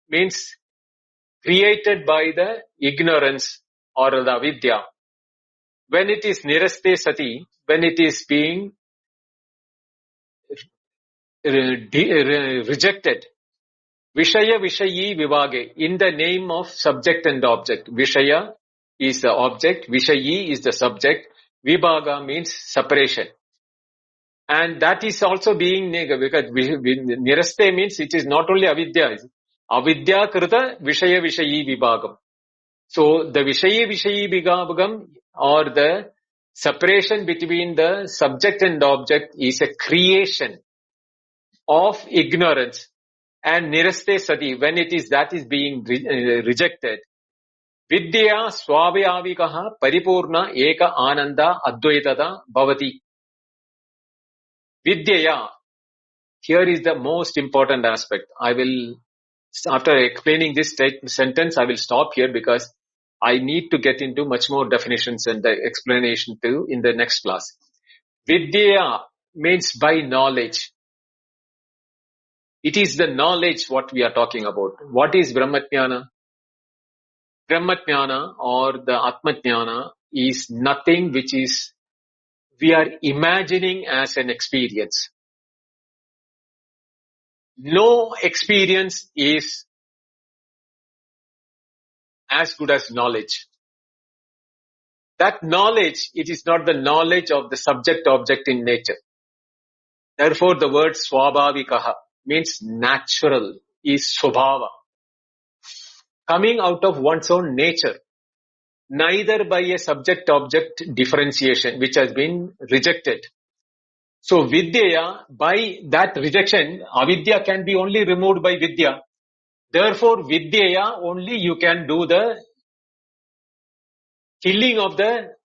means created by the ignorance or the avidya. When it is niraste sati, when it is being rejected, vishaya vishayi vibhage, in the name of subject and object. Vishaya is the object, vishayi is the subject, vibhaga means separation. And that is also being negative, because niraste means it is not only avidya, avidya krita vishaya vishayi vibhagam. So the vishayi vishayi vibhagam, or the separation between the subject and object, is a creation of ignorance. And niraste sati, when it is that is being rejected, vidya swabhyavikaha paripurna eka ananda advaitada bhavati. Vidyaya, here is the most important aspect. I will, after explaining this sentence, I will stop here because I need to get into much more definitions and the explanation too in the next class. Vidya means by knowledge. It is the knowledge what we are talking about. What is BrahmaJnana? BrahmaJnana or the Atmajnana is nothing which is we are imagining as an experience. No experience is as good as knowledge. That knowledge, it is not the knowledge of the subject-object in nature. Therefore, the word swabhavikaha means natural, is swabhava. Coming out of one's own nature, neither by a subject-object differentiation, which has been rejected. So, vidya, by that rejection, avidya can be only removed by vidya. Therefore, vidya, only you can do the killing of the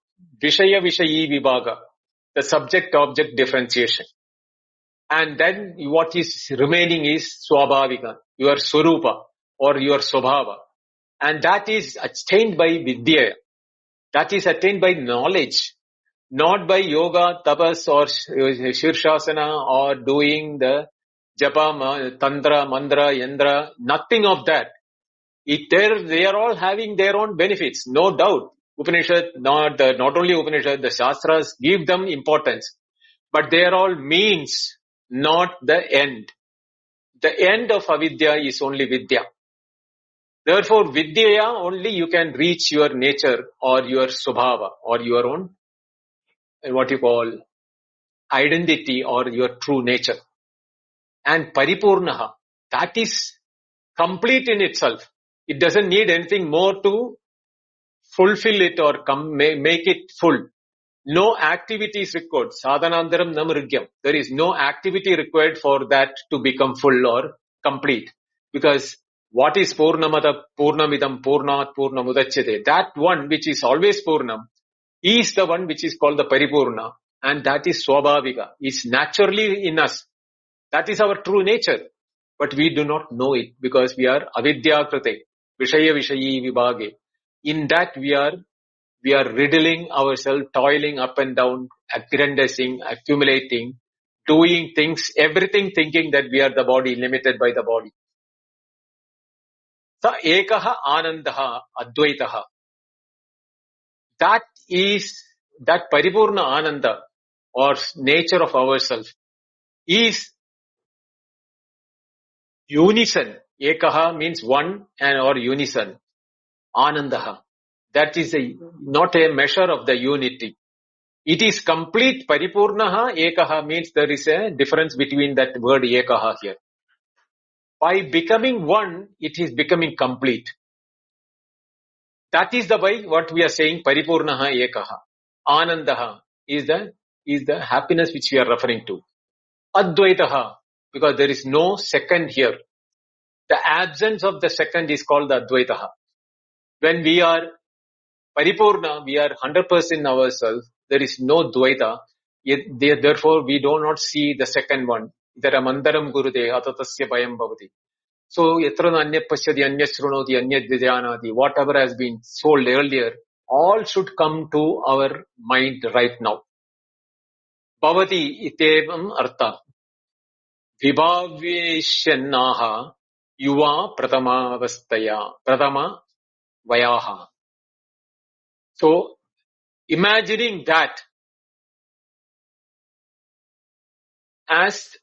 vishaya vishayi vibhaga, the subject-object differentiation. And then what is remaining is swabhavika, your swarupa or your swabhava. And that is attained by vidya. That is attained by knowledge, not by yoga, tapas or shirshasana or doing the japa, tantra, mantra, yandra, nothing of that. They are all having their own benefits, no doubt. Upanishad, not only Upanishad, the Shastras give them importance. But they are all means, not the end. The end of avidya is only vidya. Therefore, vidya only you can reach your nature or your swabhava or your own, what you call, identity or your true nature. And paripurnaha, that is complete in itself. It doesn't need anything more to fulfill it or make it full. No activity is required. Sadhanandaram namrigyam. There is no activity required for that to become full or complete. Because what is Purnamada, Purnamidam, Purnat, Purnamudachyate? That one which is always Purnam is the one which is called the Paripurna. And that is Swabhavika. It's naturally in us. That is our true nature. But we do not know it because we are avidyakrate, vishaya vishayi vibhage. In that we are riddling ourselves, toiling up and down, aggrandizing, accumulating, doing things, everything thinking that we are the body, limited by the body. Sa ekaha anandaha advaitaha. That is, that paripurna ananda or nature of ourselves is unison. Ekaha means one and or unison. Anandaha. That is not a measure of the unity. It is complete. Paripurnaha ekaha means there is a difference between that word ekaha here. By becoming one, it is becoming complete. That is the way what we are saying paripurnaha ekaha. Anandaha is the happiness which we are referring to. Advaitaha, because there is no second here. The absence of the second is called the Advaitaha. When we are Paripurna, we are 100% ourselves. There is no Dvaita. Therefore, we do not see the second one. Idara mandaram gurude atatasya bhayam bhavati. So, yatrana anya pasyadi anya shrunoti anya vidyanadi. Whatever has been sold earlier, all should come to our mind right now. Bhavati itevam artha. Vibhavyeshyannaha yuva pratama vayaha. So, imagining that as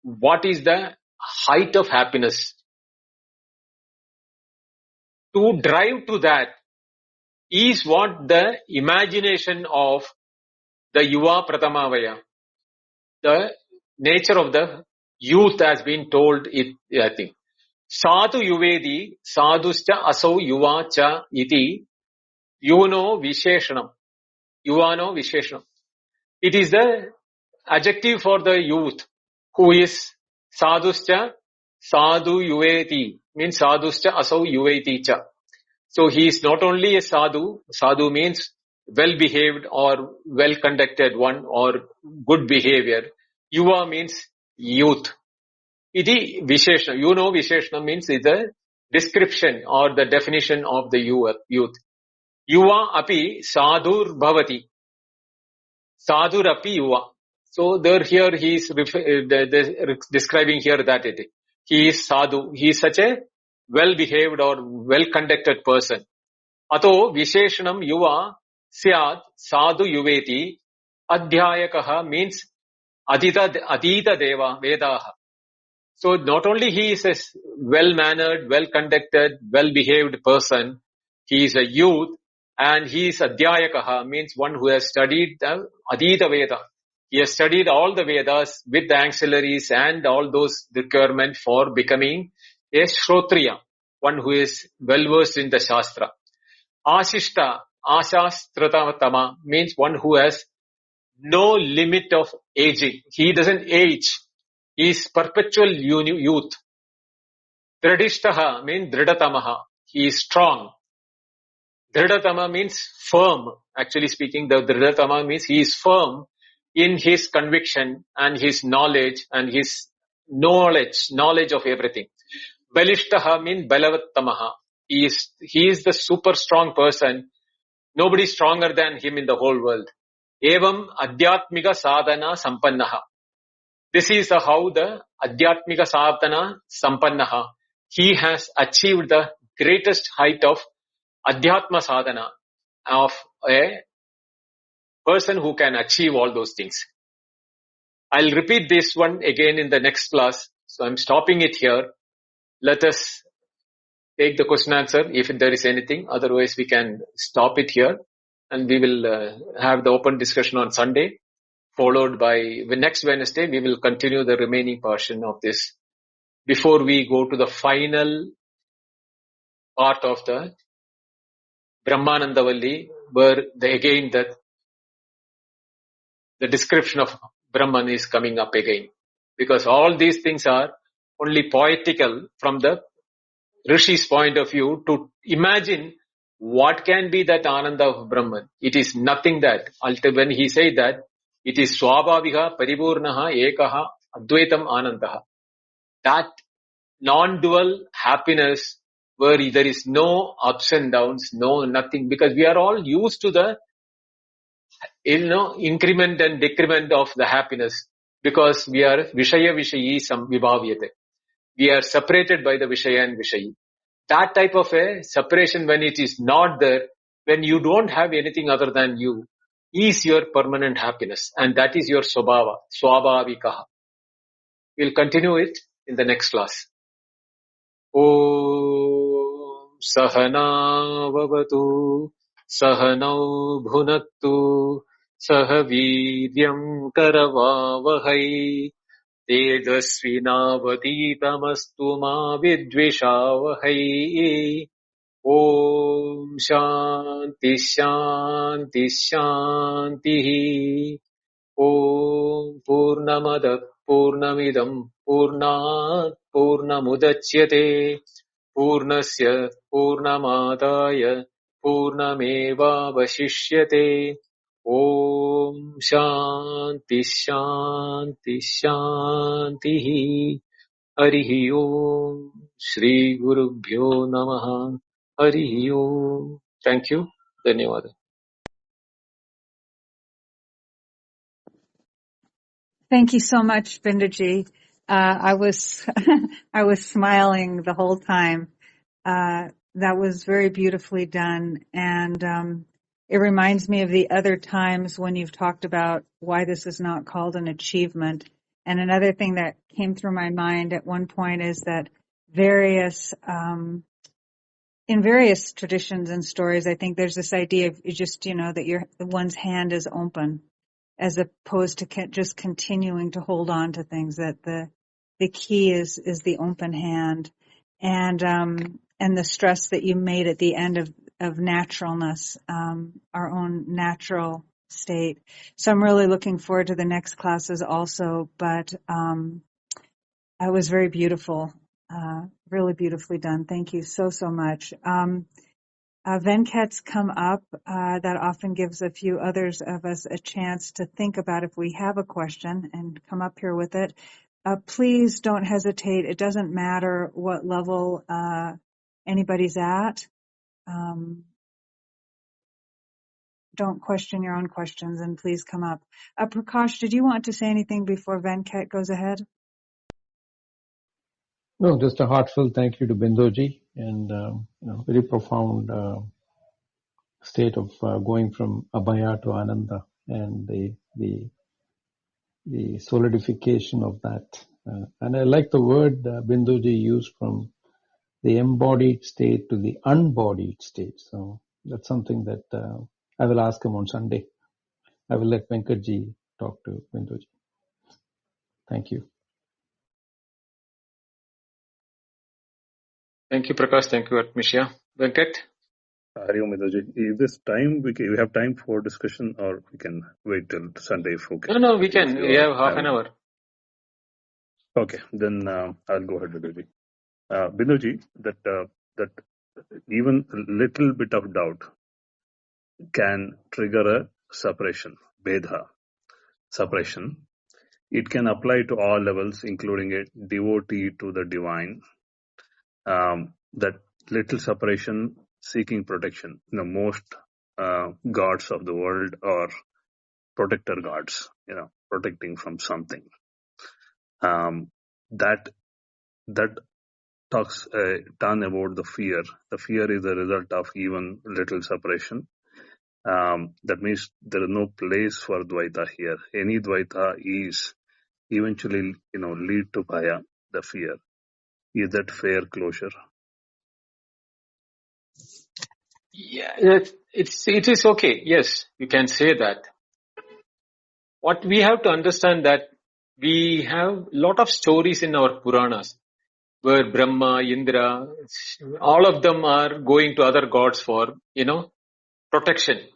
what is the height of happiness, to drive to that is what the imagination of the Yuva Pratamavaya, the nature of the youth has been told it, I think. Sadhu Yuvedi, Sadhuscha Asau Yuva Cha Iti, Yuvano Visheshanam. Yuvano Visheshanam. It is the adjective for the youth who is Sadhuscha Sadhu Yuveti, means Sadhuscha Asau Yuveti Cha. So he is not only a sadhu. Sadhu means well-behaved or well-conducted one or good behavior. Yuva means youth. Iti Visheshna. You know Visheshna means is a description or the definition of the youth. Yuva api sadhur bhavati. Sadhur api yuva. So there here he is describing here that he is sadhu. He is such a well-behaved or well-conducted person. Ato Visheshanam Yuva Syat Sadhu Yuveti Adhyayakaha means Adita Deva Vedaha. So not only he is a well-mannered, well-conducted, well-behaved person, he is a youth and he is Adhyayakaha means one who has studied the Adita Veda. He has studied all the Vedas with the ancillaries and all those requirements for becoming a Shrotriya, one who is well-versed in the Shastra. Ashishta, Ashastratatama means one who has no limit of aging. He doesn't age. He is perpetual youth. Dridishtaha means Dridhatamaha. He is strong. Dridhatama means firm. Actually speaking, the Dridhatama means he is firm in his conviction and his knowledge and his knowledge of everything. Balishtaha means Balavattamaha. He is the super strong person. Nobody is stronger than him in the whole world. Evam Adhyatmika Sadhana Sampannaha. This is how the Adhyatmika Sadhana Sampannaha. He has achieved the greatest height of Adhyatma Sadhana, of a person who can achieve all those things. I'll repeat this one again in the next class. So I'm stopping it here. Let us take the question answer if there is anything. Otherwise we can stop it here and we will have the open discussion on Sunday, followed by next Wednesday we will continue the remaining portion of this before we go to the final part of the Brahmanandavalli, where again the the description of Brahman is coming up again. Because all these things are only poetical from the Rishi's point of view to imagine what can be that Ananda of Brahman. It is nothing that, when he said that, it is Swabhaviha Paripurnaha Ekaha Advaitam Anandaha. That non-dual happiness where there is no ups and downs, no nothing, because we are all used to the increment and decrement of the happiness, because we are Vishaya Vishayi Samvibhavyate. We are separated by the Vishaya and Vishayi. That type of a separation, when it is not there, when you don't have anything other than you, is your permanent happiness. And that is your Swabhava, Swabhavikaha. We'll continue it in the next class. Om Sahana Vavatu Sahanau Bhunattu Sahaviryam Karavavahai Tejasvinavaditamastu ma vidvishavahai. Om Shanti Shanti Shanti. Om Purnamada Purnamidam Purnat Purnamudachyate Purnasya Purnamadaya Purnameva Vashishyate. Om Shanti Shanti Shanti. Harihi Om. Shri Gurubhyo Namaha. Harihi Om. Thank you. Dhanyawad.
Thank you so much, Binduji. I was I was smiling the whole time. That was very beautifully done, and it reminds me of the other times when you've talked about why this is not called an achievement. And another thing that came through my mind at one point is that in various traditions and stories, I think there's this idea of just, that one's hand is open, as opposed to just continuing to hold on to things, that the key is the open hand, and the stress that you made at the end of naturalness, our own natural state. So I'm really looking forward to the next classes also, but it was very beautiful, really beautifully done. Thank you so much. Venkat's come up. That often gives a few others of us a chance to think about if we have a question and come up here with it. Please don't hesitate. It doesn't matter what level anybody's at. Don't question your own questions, and please come up. Prakash, did you want to say anything before Venkat goes ahead?
No, just a heartfelt thank you to Binduji, and very profound state of going from Abhaya to Ananda, and the solidification of that. And I like the word Binduji used, from the embodied state to the unbodied state. So that's something that I will ask him on Sunday. I will let Venkatji talk to Binduji. Thank you.
Thank you, Prakash. Thank you, Atmisha. Venkat?
Is this time we have time for discussion, or we can wait till Sunday?
No, we can. We have half an hour.
Okay, then I'll go ahead, Binduji. Binduji, that even a little bit of doubt can trigger a separation, Bedha, separation. It can apply to all levels, including a devotee to the divine. That little separation seeking protection. Most gods of the world are protector gods, protecting from something. That talks a ton about the fear. The fear is a result of even little separation. That means there is no place for Dvaita here. Any Dvaita is eventually, lead to Bhaya, the fear. Is that fair closure?
Yeah, it is okay. Yes, you can say that. What we have to understand, that we have a lot of stories in our Puranas where Brahma, Indra, all of them are going to other gods for, protection.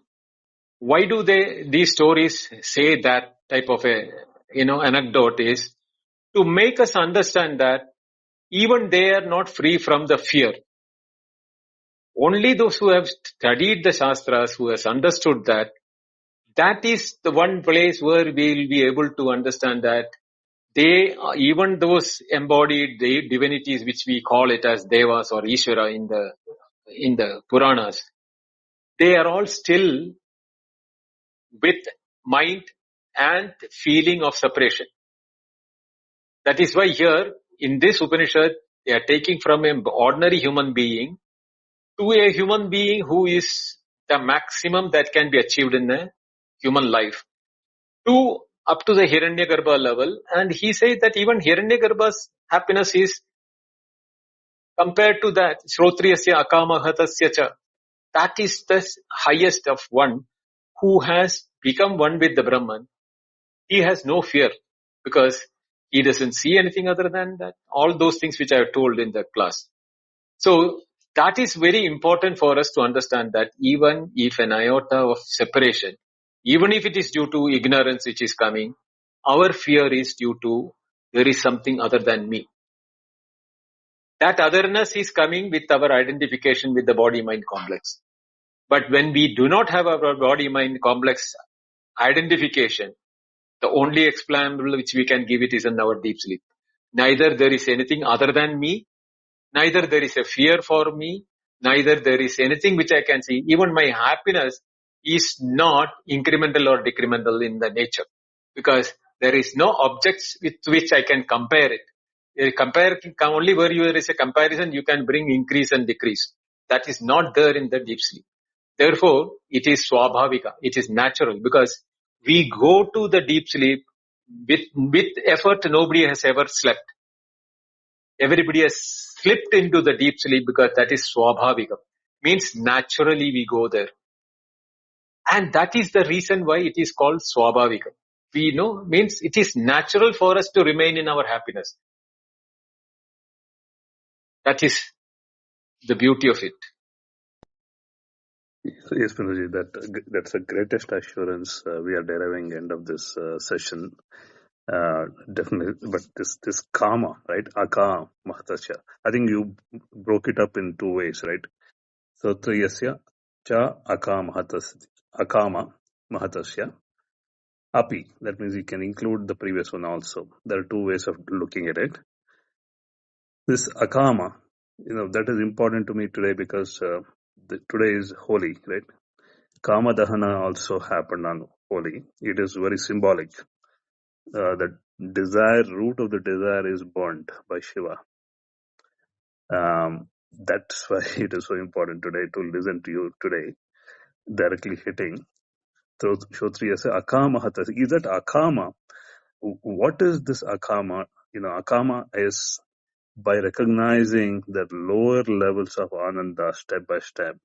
Why do these stories say that type of a, anecdote is to make us understand that even they are not free from the fear. Only those who have studied the Shastras, who has understood that is the one place where we will be able to understand that even those embodied divinities, which we call it as Devas or Ishvara in the Puranas, they are all still with mind and feeling of separation. That is why here in this Upanishad, they are taking from an ordinary human being to a human being who is the maximum that can be achieved in a human life, to up to the Hiranyagarbha level. And he says that even Hiranyagarbha's happiness is compared to that, Shrotriyasya Akamahatasya cha. That is the highest of one who has become one with the Brahman. He has no fear because he doesn't see anything other than that. All those things which I have told in the class. So that is very important for us to understand that even if an iota of separation, even if it is due to ignorance which is coming, our fear is due to there is something other than me. That otherness is coming with our identification with the body-mind complex. But when we do not have our body-mind complex identification, the only explainable which we can give it is in our deep sleep. Neither there is anything other than me, neither there is a fear for me, neither there is anything which I can see. Even my happiness is not incremental or decremental in the nature, because there is no objects with which I can compare it. Only where there is a comparison, you can bring increase and decrease. That is not there in the deep sleep. Therefore, it is swabhavika. It is natural, because we go to the deep sleep with effort. Nobody has ever slept. Everybody has slipped into the deep sleep because that is swabhavika. Means naturally we go there. And that is the reason why it is called swabhavika. We know, means it is natural for us to remain in our happiness. That is the beauty of it.
Yes, Pinduji, that's the greatest assurance we are deriving end of this session. Definitely, but this karma, right? Akam mahatasya. I think you broke it up in two ways, right? So triyasya cha akama mahatasya. Api. That means you can include the previous one also. There are two ways of looking at it. This akama, that is important to me today because today is Holi, right? Kama Dahana also happened on Holi. It is very symbolic. The root of the desire is burnt by Shiva. That's why it is so important today to listen to you today, directly hitting. So Shotriya says, Akama Hatas. Is that Akama? What is this Akama? Akama is by recognizing the lower levels of Ananda step by step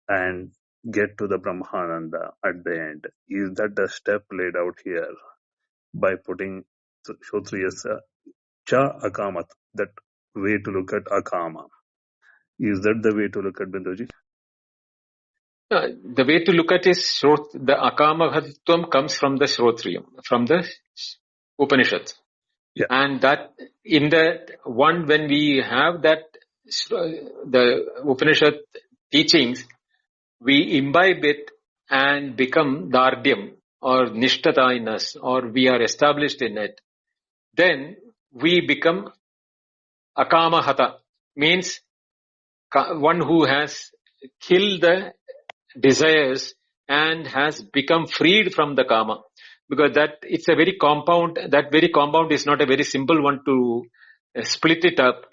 and get to the Brahmananda at the end. Is that the step laid out here by putting Shotriyasa cha akamat, that way to look at akama? Is that the way to look at Binduji?
The way to look at is the akamahatvam comes from the Shrotriyam, from the Upanishad.
Yeah.
And that in the one, when we have that, the Upanishad teachings, we imbibe it and become dardyam or nishtata in us, or we are established in it. Then we become akamahata, means one who has killed the desires and has become freed from the kama. Because it's a very compound, that very compound is not a very simple one to split it up.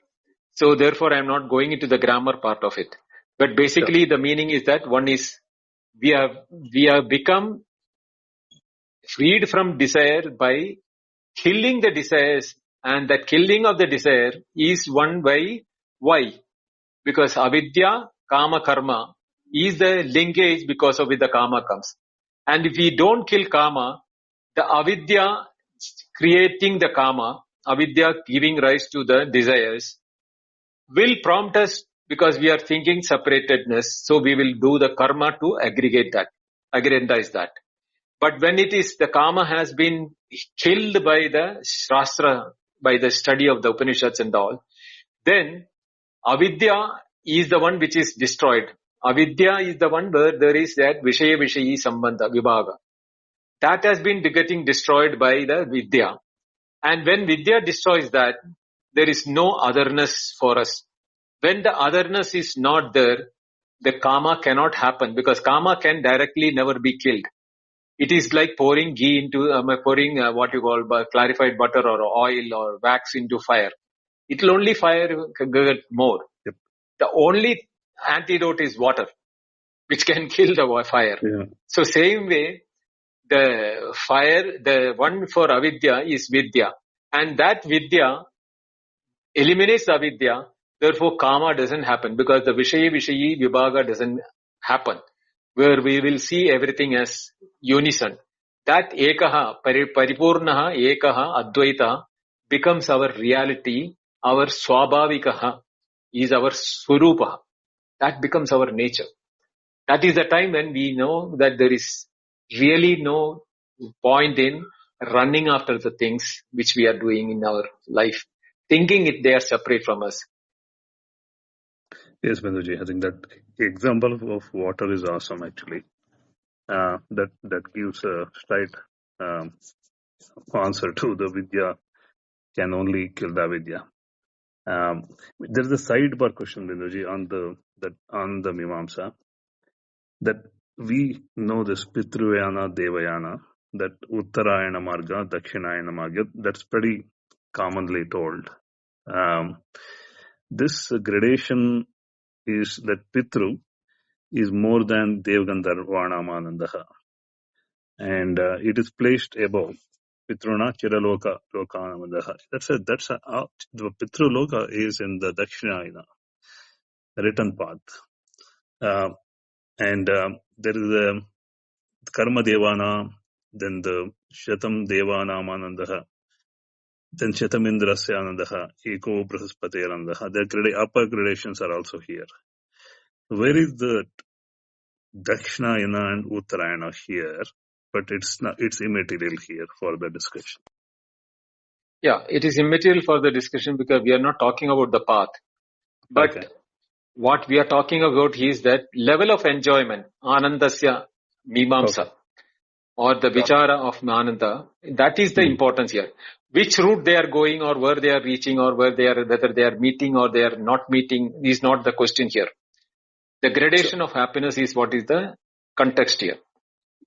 So therefore I am not going into the grammar part of it. But basically the meaning is that one is, we have become freed from desire by killing the desires, and that killing of the desire is one by why? Because avidya, kama, karma is the linkage because of which the kama comes. And if we don't kill kama, the avidya creating the kama, avidya giving rise to the desires, will prompt us, because we are thinking separatedness, so we will do the karma to aggregize that. But when it is the kama has been killed by the shastra, by the study of the Upanishads and all, then avidya is the one which is destroyed. Avidya is the one where there is that Vishaya Vishayi Sambandha, Vibhaga. That has been getting destroyed by the Vidya. And when Vidya destroys that, there is no otherness for us. When the otherness is not there, the kama cannot happen, because kama can directly never be killed. It is like pouring ghee into, pouring what you call clarified butter or oil or wax into fire. It will only fire get more.
Yep.
The only antidote is water, which can kill the fire.
Yeah.
So same way, the fire, the one for avidya is vidya. And that vidya eliminates avidya, therefore kama doesn't happen, because the Vishayi Vibhaga doesn't happen, where we will see everything as unison. That ekaha, paripurnaha, ekaha, advaita becomes our reality, our swabhavikaha is our swarupa. That becomes our nature. That is the time when we know that there is really no point in running after the things which we are doing in our life, thinking they are separate from us.
Yes, Binduji, I think that example of water is awesome, actually. That gives a straight answer to the vidya can only kill the vidya. There is a sidebar question, Binduji, on the Mimamsa, that we know this Pitruyana Devayana, that Uttarayana Marga, Dakshinayana Marga, that's pretty commonly told. This gradation is that Pitru is more than Devgandharvanamanandaha, and it is placed above Pitruna Chiraloka Lokanamandaha. The Pitru Loka is in the Dakshinayana, written path. And there is a Karma Devana, then the Shatam Devana Manandaha, then Shatamindrasya Anandaha, Eko Brahaspati Anandaha. The upper gradations are also here. Where is the Dakshinayana and Uttarayana here? But it's immaterial here for the discussion.
Yeah, it is immaterial for the discussion because we are not talking about the path. But
Okay.
What we are talking about is that level of enjoyment, Anandasya Mimamsa, or the Vichara of Ananda, that is the importance here. Which route they are going or where they are reaching or whether they are meeting or they are not meeting is not the question here. The gradation of happiness is what is the context here.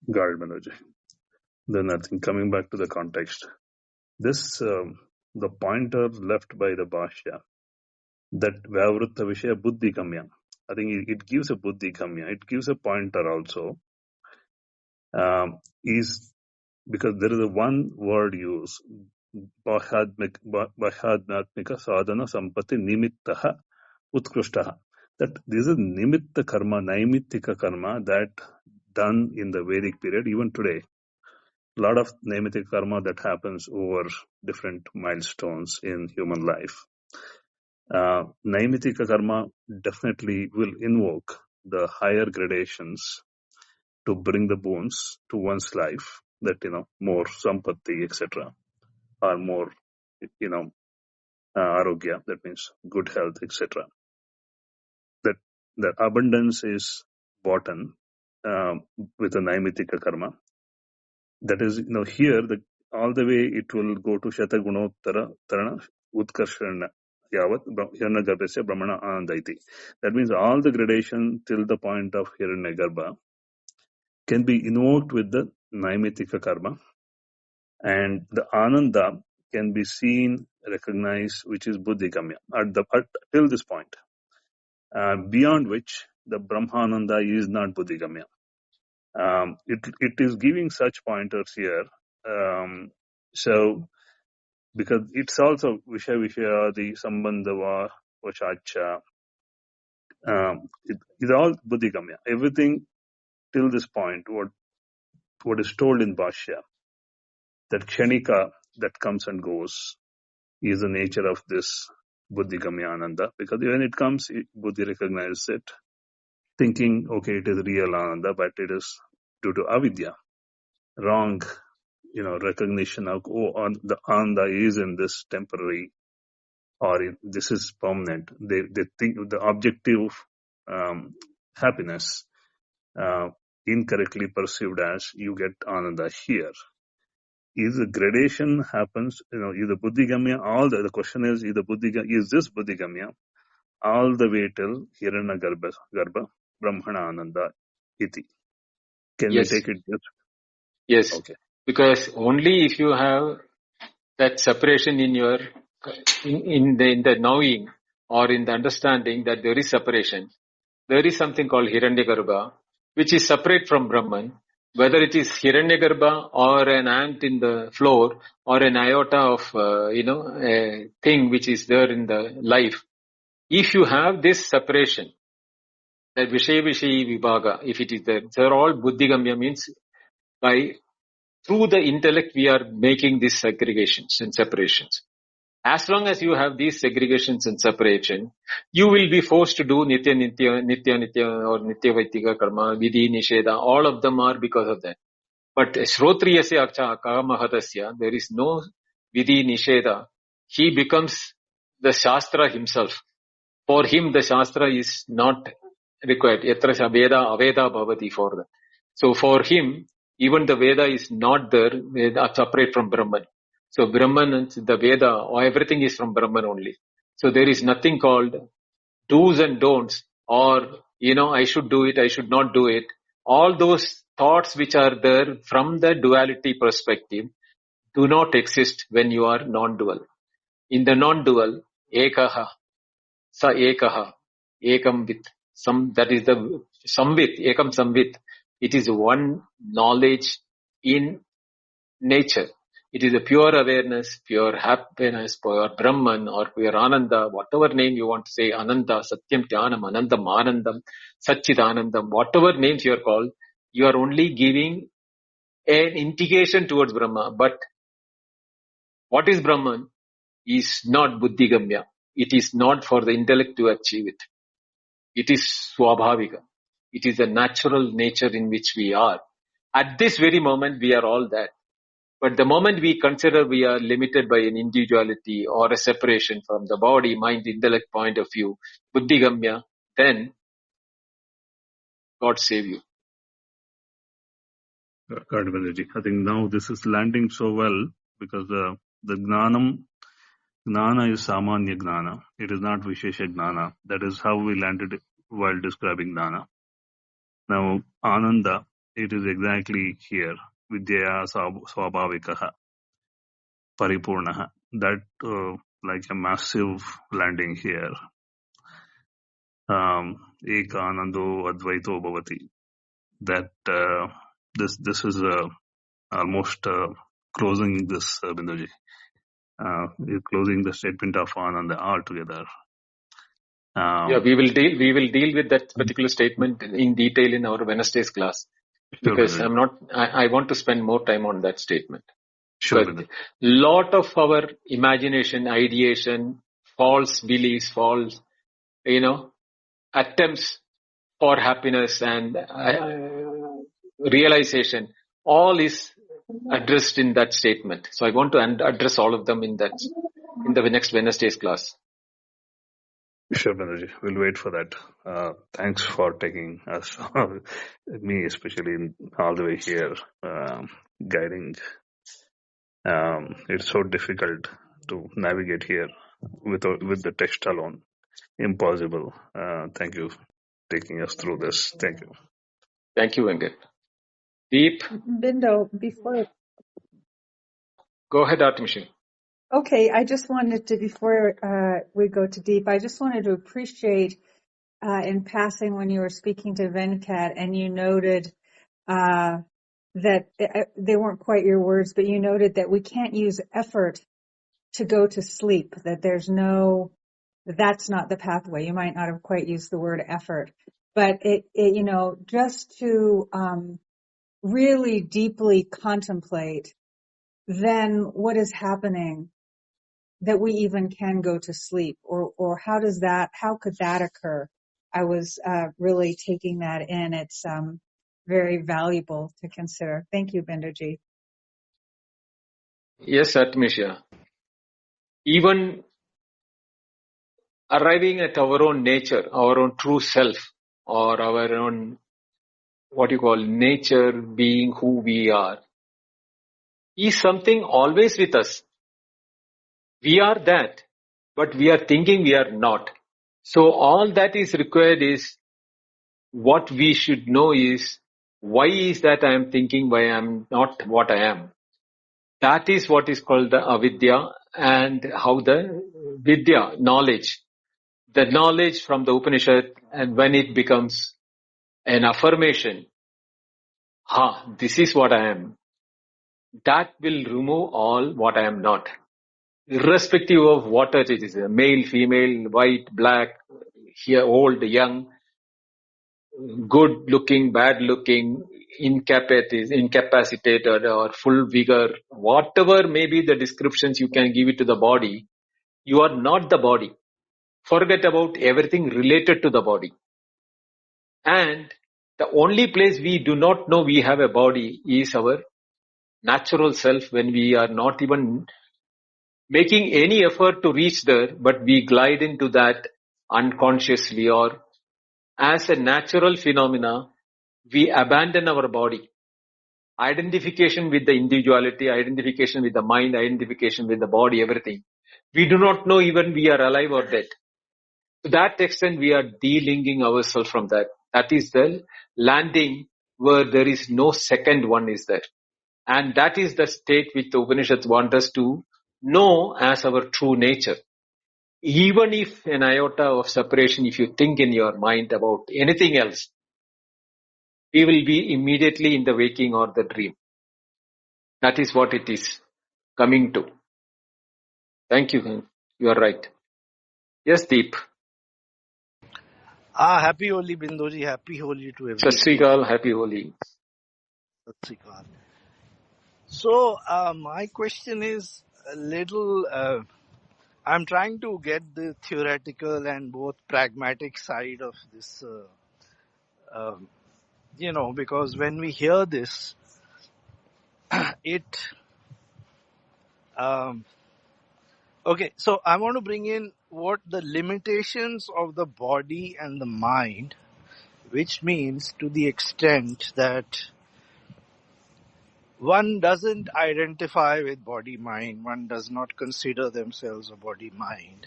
Got it, Manoj. Then I think coming back to the context, this the pointer left by the Bhashya, that Vyavritta Vishaya Buddhi Kamya. I think it gives a Buddhi Kamya. It gives a pointer also. Is because there is a one word used, Bahadmatmika Sadhana Sampatti Nimittaha Utkrishtaha. That this is Nimitta Karma, Naimittika Karma that done in the Vedic period, even today. A lot of Naimittika Karma that happens over different milestones in human life. Naimittika Karma definitely will invoke the higher gradations to bring the boons to one's life, that, more sampatti, etc., or more, arogya, that means good health, etc. That abundance is bought in with a Naimittika Karma. That is, here, all the way it will go to Shata Gunottara Tarana Utkarshana Yavat Hiranyagarbha BrahmA Anandaiti. That means all the gradation till the point of Hiranyagarbha can be invoked with the Naimittika Karma, and the Ananda can be seen, recognized, which is Buddhi Kamya till this point. Beyond which the Brahmananda is not Buddhi Kamya. It is giving such pointers here. So because it's also Vishaya, the Sambandhava, Vachacha, it is all Buddhi Kamya. Everything till this point, what is told in Bhashya, that Kshanika that comes and goes is the nature of this Buddhi Kamya Ananda, because when it comes, Buddhi recognizes it, thinking, okay, it is real Ananda, but it is due to avidya. wrong, recognition of, the Ananda is in this temporary, or this is permanent. They think the objective happiness incorrectly perceived as you get Ananda here. Is the gradation happens, either Buddhigamya, the question is either is this Buddhigamya all the way till Hiranyagarbha BrahmA Ananda iti. Can we
Yes.
take it?
Yes.
Okay.
Because only if you have that separation in your in the knowing or in the understanding that there is separation, there is something called Hiranyagarbha, which is separate from Brahman. Whether it is Hiranyagarbha or an ant in the floor or an iota of a thing which is there in the life, if you have this separation, that Vishay Vibhaga, if it is there, they're all Buddhigamya, means through the intellect we are making these segregations and separations. As long as you have these segregations and separation, you will be forced to do Nitya or Nitya Vaitika Karma, Vidhi, Nisheda. All of them are because of that. But Shrotriyasya Akamahatasya, there is no Vidhi, Nisheda. He becomes the Shastra himself. For him, the Shastra is not required. Yatra Veda Aveda Bhavati for that. So for him, even the Veda is not there, separate from Brahman. So Brahman and the Veda, everything is from Brahman only. So there is nothing called do's and don'ts, or, I should do it, I should not do it. All those thoughts which are there from the duality perspective do not exist when you are non-dual. In the non-dual, ekaha, sa ekaha, ekam with, that is the samvit, ekam samvit. It is one knowledge in nature. It is a pure awareness, pure happiness, pure Brahman or pure Ananda, whatever name you want to say, Ananda, Satyam, Jnanam, Anandam, Anandam, Satchidanandam, whatever names you are called, you are only giving an indication towards Brahma. But what is Brahman is not Buddhigamya. It is not for the intellect to achieve it. It is Swabhavika. It is a natural nature in which we are. At this very moment, we are all that. But the moment we consider we are limited by an individuality or a separation from the body, mind, intellect point of view, Buddhigamya, then God save you.
God, Benderji. I think now this is landing so well because the Gnana is Samanya Gnana. It is not Vishesha Gnana. That is how we landed while describing Gnana. Now, Ananda, it is exactly here. Vidyaya Swabhavikaha, Paripurnaha. That like a massive landing here. Eka Anando Advaito Bhavati. That this is almost closing this, Binduji. Closing the statement of Ananda altogether.
We will deal with that particular statement in detail in our Wednesday's class. Because
sure,
I want to spend more time on that statement.
Sure.
Lot of our imagination, ideation, false beliefs, false, attempts for happiness and realization, all is addressed in that statement. So I want to address all of them in the next Wednesday's class.
Sure, Benderji. We'll wait for that. Thanks for taking us, me especially, all the way here, guiding. It's so difficult to navigate here with the text alone. Impossible. Thank you for taking us through this. Thank you.
Thank you, Venkat. Deep.
Bindo, before...
Go ahead, Artemisha.
Okay, I just wanted to, before we go to Deep, I just wanted to appreciate in passing when you were speaking to Venkat and you noted that they weren't quite your words, but you noted that we can't use effort to go to sleep, that that's not the pathway. You might not have quite used the word effort, but it just to really deeply contemplate then what is happening that we even can go to sleep, or how could that occur? I was really taking that in. It's very valuable to consider. Thank you, Binduji.
Yes, Atmisha. Even arriving at our own nature, our own true self, or our own, what you call nature, being who we are, is something always with us. We are that, but we are thinking we are not. So all that is required is, what we should know is, why is that I am thinking, why I am not what I am. That is what is called the avidya, and how the vidya, knowledge, the knowledge from the Upanishad, and when it becomes an affirmation, this is what I am, that will remove all what I am not. Irrespective of what it is, male, female, white, black, here, old, young, good looking, bad looking, incapacitated or full vigor, whatever may be the descriptions you can give it to the body, you are not the body. Forget about everything related to the body. And the only place we do not know we have a body is our natural self, when we are not even making any effort to reach there, but we glide into that unconsciously, or as a natural phenomena, we abandon our body. Identification with the individuality, identification with the mind, identification with the body, everything. We do not know even we are alive or dead. To that extent, we are de-linking ourselves from that. That is the landing where there is no second one is there. And that is the state which the Upanishads want us to know as our true nature. Even if an iota of separation, if you think in your mind about anything else, we will be immediately in the waking or the dream. That is what it is coming to. Thank you. You are right. Yes, Deep.
Happy Holi, Binduji. Happy Holi to
Sat
everybody.
Sri Akal, happy Holi.
Sat Sri Akal. So, my question is a little, I'm trying to get the theoretical and both pragmatic side of this, because when we hear this, okay, so I want to bring in what the limitations of the body and the mind, which means to the extent that one doesn't identify with body-mind, one does not consider themselves a body-mind.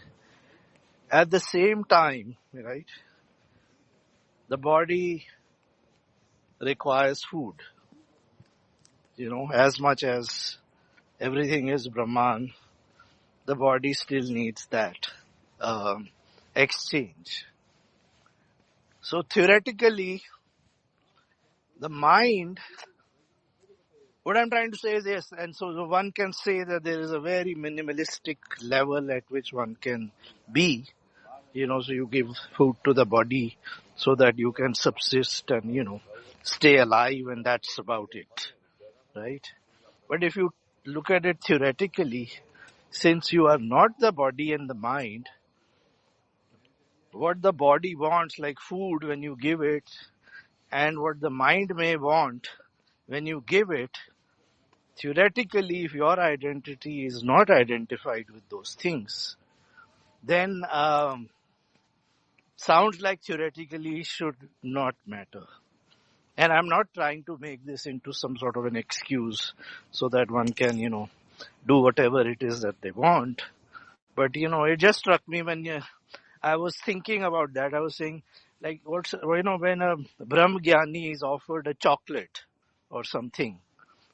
At the same time, right, the body requires food. As much as everything is Brahman, the body still needs that exchange. So theoretically, the mind, what I'm trying to say is yes, and so one can say that there is a very minimalistic level at which one can be. So you give food to the body so that you can subsist and, stay alive, and that's about it, right? But if you look at it theoretically, since you are not the body and the mind, what the body wants, like food when you give it, and what the mind may want when you give it, theoretically, if your identity is not identified with those things, then sounds like theoretically should not matter. And I'm not trying to make this into some sort of an excuse so that one can, do whatever it is that they want. But, it just struck me when I was thinking about that. I was saying, like, when a BrahaJnani is offered a chocolate or something,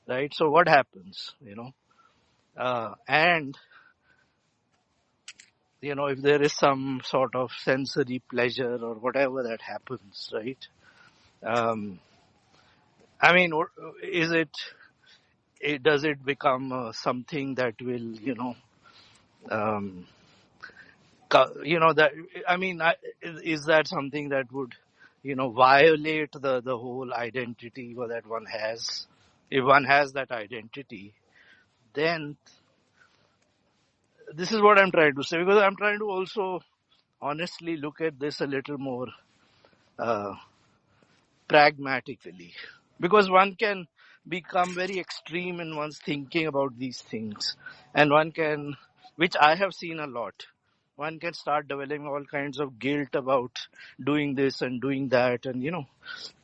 right? So what happens, and, if there is some sort of sensory pleasure or whatever that happens, right? I mean, does it become something that will, that, I mean, is that something that would, violate the whole identity that one has? If one has that identity, then this is what I'm trying to say, because I'm trying to also honestly look at this a little more pragmatically. Because one can become very extreme in one's thinking about these things. And one can, which I have seen a lot, one can start developing all kinds of guilt about doing this and doing that. And,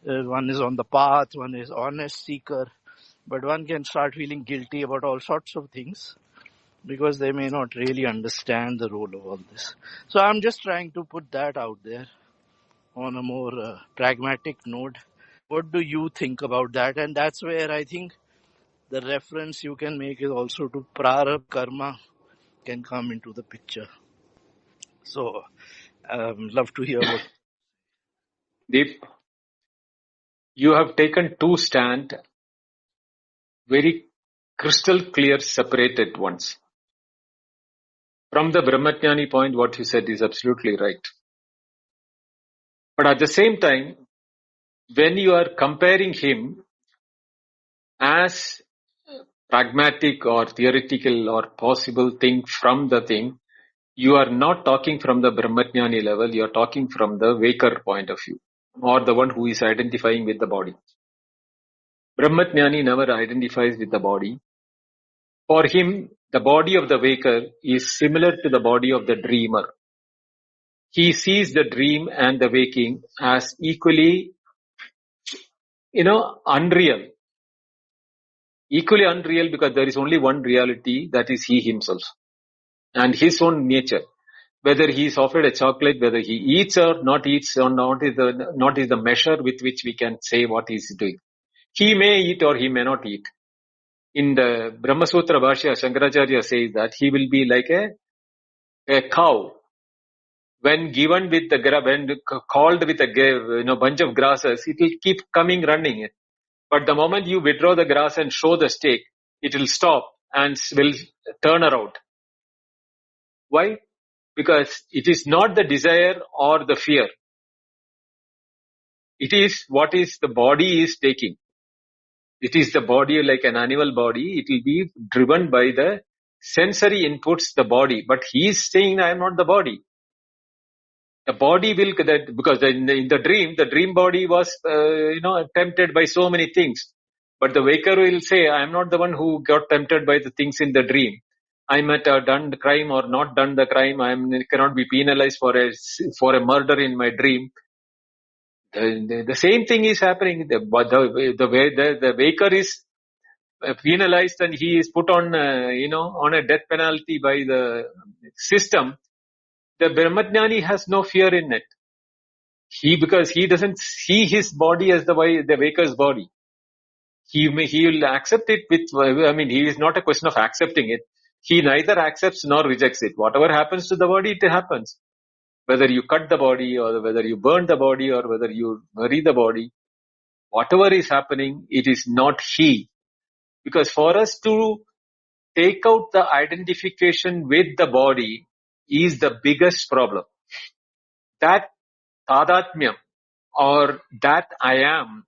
one is on the path, one is honest seeker, but one can start feeling guilty about all sorts of things because they may not really understand the role of all this. So I'm just trying to put that out there on a more pragmatic note. What do you think about that? And that's where I think the reference you can make is also to prarabdha karma can come into the picture. So love to hear what.
Deep, you have taken two stand, very crystal clear, separated ones. From the BrahaJnani point, what you said is absolutely right. But at the same time, when you are comparing him as pragmatic or theoretical or possible thing from the thing, you are not talking from the BrahaJnani level, you are talking from the waker point of view, or the one who is identifying with the body. BrahaJnani never identifies with the body. For him, the body of the waker is similar to the body of the dreamer. He sees the dream and the waking as equally, unreal. Equally unreal because there is only one reality, that is he himself and his own nature. Whether he is offered a chocolate, whether he eats or not eats or not is the measure with which we can say what he is doing. He may eat or he may not eat. In the Brahma Sutra Bhashya, Shankaracharya says that he will be like a cow. When given with when called with a bunch of grasses, it will keep coming running. But the moment you withdraw the grass and show the stake, it will stop and will turn around. Why? Because it is not the desire or the fear. It is what is the body is taking. It is the body like an animal body. It will be driven by the sensory inputs, the body. But he is saying, I am not the body. The body will, because in the dream body was, tempted by so many things. But the waker will say, I am not the one who got tempted by the things in the dream. I might have done the crime or not done the crime. I cannot be penalized for a murder in my dream. The same thing is happening. The waker is penalized and he is put on, on a death penalty by the system. The BrahaJnani has no fear in it. Because he doesn't see his body as the waker's body. He will accept it he is not a question of accepting it. He neither accepts nor rejects it. Whatever happens to the body, it happens. Whether you cut the body or whether you burn the body or whether you bury the body, whatever is happening, it is not he. Because for us to take out the identification with the body is the biggest problem. That tadatmyam or that I am,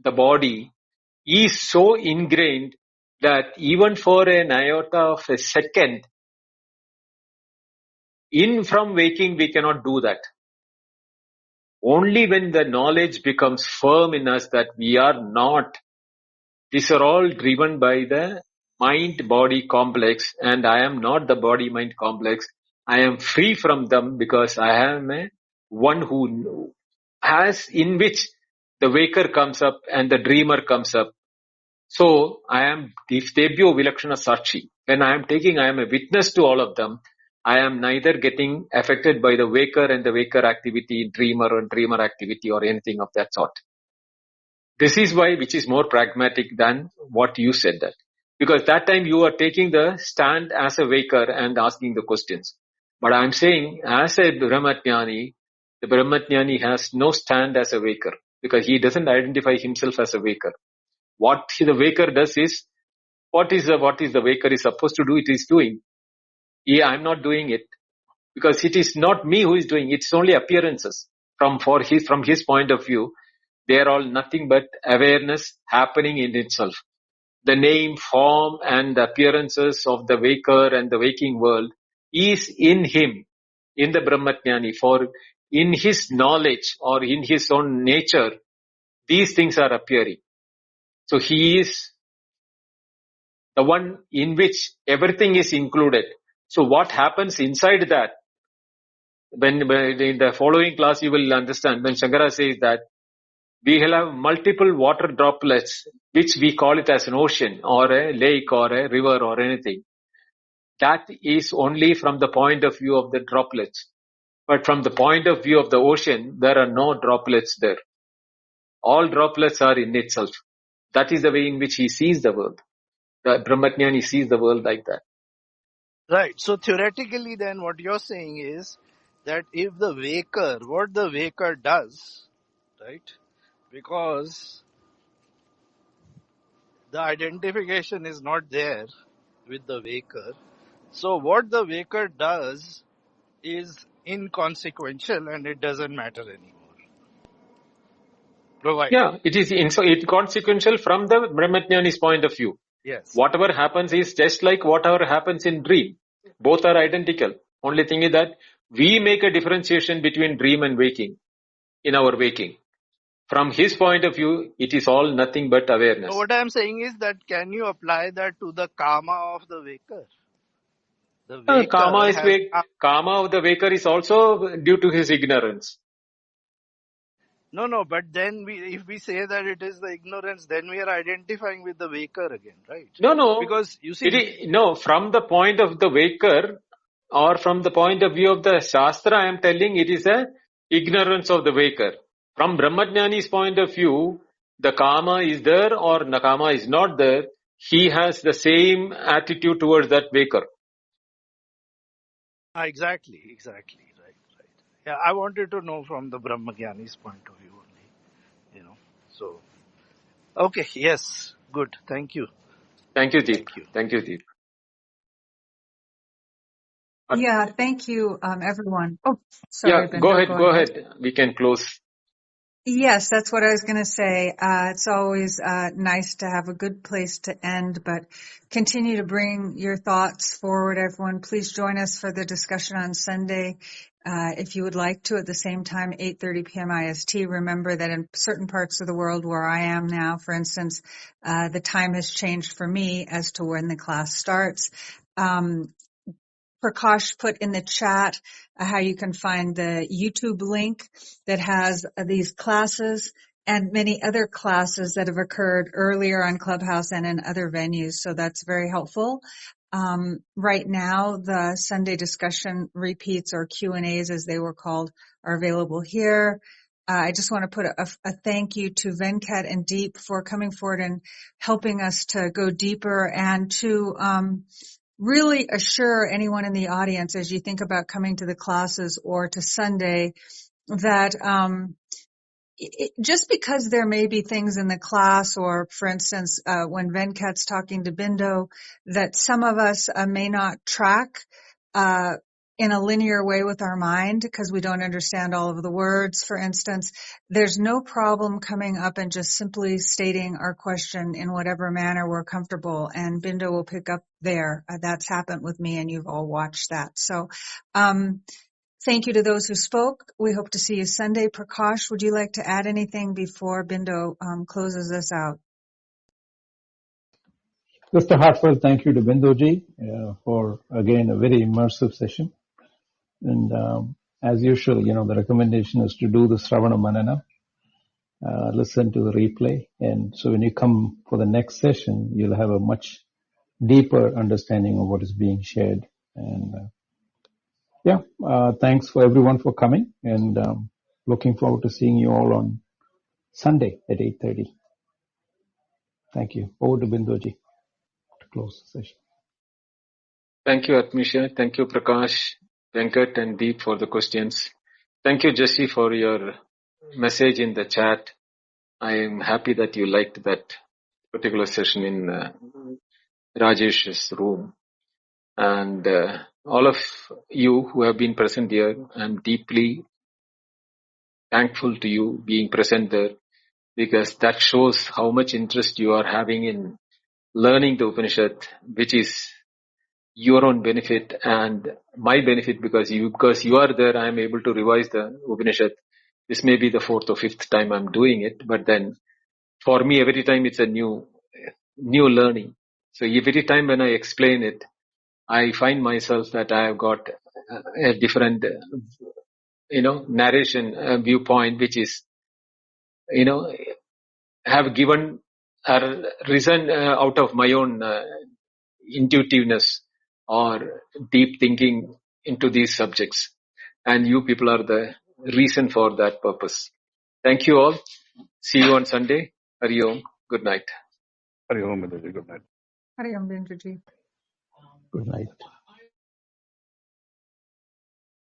the body, is so ingrained that even for an iota of a second, from waking we cannot do that. Only when the knowledge becomes firm in us that we are not, these are all driven by the mind-body complex and I am not the body-mind complex. I am free from them because I am one who has, in which the waker comes up and the dreamer comes up. So I am Debyo Vilakshana Sakshi. When I am a witness to all of them. I am neither getting affected by the waker and the waker activity, dreamer and dreamer activity or anything of that sort. This is why, which is more pragmatic than what you said that. Because that time you are taking the stand as a waker and asking the questions. But I am saying as a BrahaJnani, the BrahaJnani has no stand as a waker because he doesn't identify himself as a waker. What the waker does is, what is the waker is supposed to do, it is doing. Yeah, I'm not doing it because it is not me who is doing it. It's only appearances. From his point of view, they are all nothing but awareness happening in itself. The name, form and the appearances of the waker and the waking world is in him, in the BrahaJnani. For in his knowledge or in his own nature, these things are appearing. So he is the one in which everything is included. So what happens inside that? When in the following class you will understand when Shankara says that we will have multiple water droplets, which we call it as an ocean or a lake or a river or anything. That is only from the point of view of the droplets. But from the point of view of the ocean, there are no droplets there. All droplets are in itself. That is the way in which he sees the world. The BrahaJnani sees the world like that.
Right. So theoretically then what you're saying is that if the waker, what the waker does, right? Because the identification is not there with the waker. So what the waker does is inconsequential and it doesn't matter anymore. Provided.
Yeah, it is inconsequential from the BrahaJnani's point of view.
Yes.
Whatever happens is just like whatever happens in dream. Both are identical. Only thing is that we make a differentiation between dream and waking in our waking. From his point of view, it is all nothing but awareness.
So what I am saying is that can you apply that to the karma of the waker? The waker
karma of the waker is also due to his ignorance.
No, but then if we say that it is the ignorance, then we are identifying with the waker again, right?
No.
Because you see...
from the point of the waker or from the point of view of the Shastra, I am telling it is a ignorance of the waker. From BrahaJnani's point of view, the karma is there or the karma is not there. He has the same attitude towards that waker.
Exactly, right. Yeah, I wanted to know from the BrahaJnani's point of view only, so. Okay, yes, good, thank you.
Thank you, Deep. Thank you, Deep.
Yeah, thank you, everyone. Oh, sorry,
Yeah,
Bindo,
go ahead. We can close.
Yes, that's what I was going to say. It's always nice to have a good place to end, but continue to bring your thoughts forward, everyone. Please join us for the discussion on Sunday. If you would like to, at the same time, 8:30 p.m. IST. Remember that in certain parts of the world where I am now, for instance, the time has changed for me as to when the class starts. Prakash put in the chat how you can find the YouTube link that has these classes and many other classes that have occurred earlier on Clubhouse and in other venues. So that's very helpful. Right now, the Sunday discussion repeats or Q&As as they were called are available here. I just want to put a thank you to Venkat and Deep for coming forward and helping us to go deeper and to really assure anyone in the audience as you think about coming to the classes or to Sunday that just because there may be things in the class or, for instance, when Venkat's talking to Bindo, that some of us may not track in a linear way with our mind because we don't understand all of the words, for instance, there's no problem coming up and just simply stating our question in whatever manner we're comfortable, and Bindo will pick up there. That's happened with me, and you've all watched that. So thank you to those who spoke. We hope to see you Sunday. Prakash, would you like to add anything before Bindo closes us out?
Just a heartfelt thank you to Bindoji for, again, a very immersive session. And as usual, the recommendation is to do the Sravana Manana, listen to the replay. And so when you come for the next session, you'll have a much deeper understanding of what is being shared. And thanks for everyone for coming, and looking forward to seeing you all on Sunday at 8:30. Thank you. Over to Bindoji to close the session.
Thank you, Atmisha. Thank you, Prakash, Venkat, and Deep for the questions. Thank you, Jesse, for your message in the chat. I am happy that you liked that particular session in Rajesh's room. And all of you who have been present here, I'm deeply thankful to you being present there, because that shows how much interest you are having in learning the Upanishad, which is your own benefit and my benefit, because you are there, I am able to revise the Upanishad This may be the fourth or fifth time I'm doing it, but then for me, every time it's a new learning. So every time when I explain it, I find myself that I have got a different, narration viewpoint, which is, have given or risen out of my own intuitiveness or deep thinking into these subjects. And you people are the reason for that purpose. Thank you all. See you on Sunday. Hari Om. Good night.
Hari Om, Binduji. Good night.
Hari Om, Binduji.
Good night.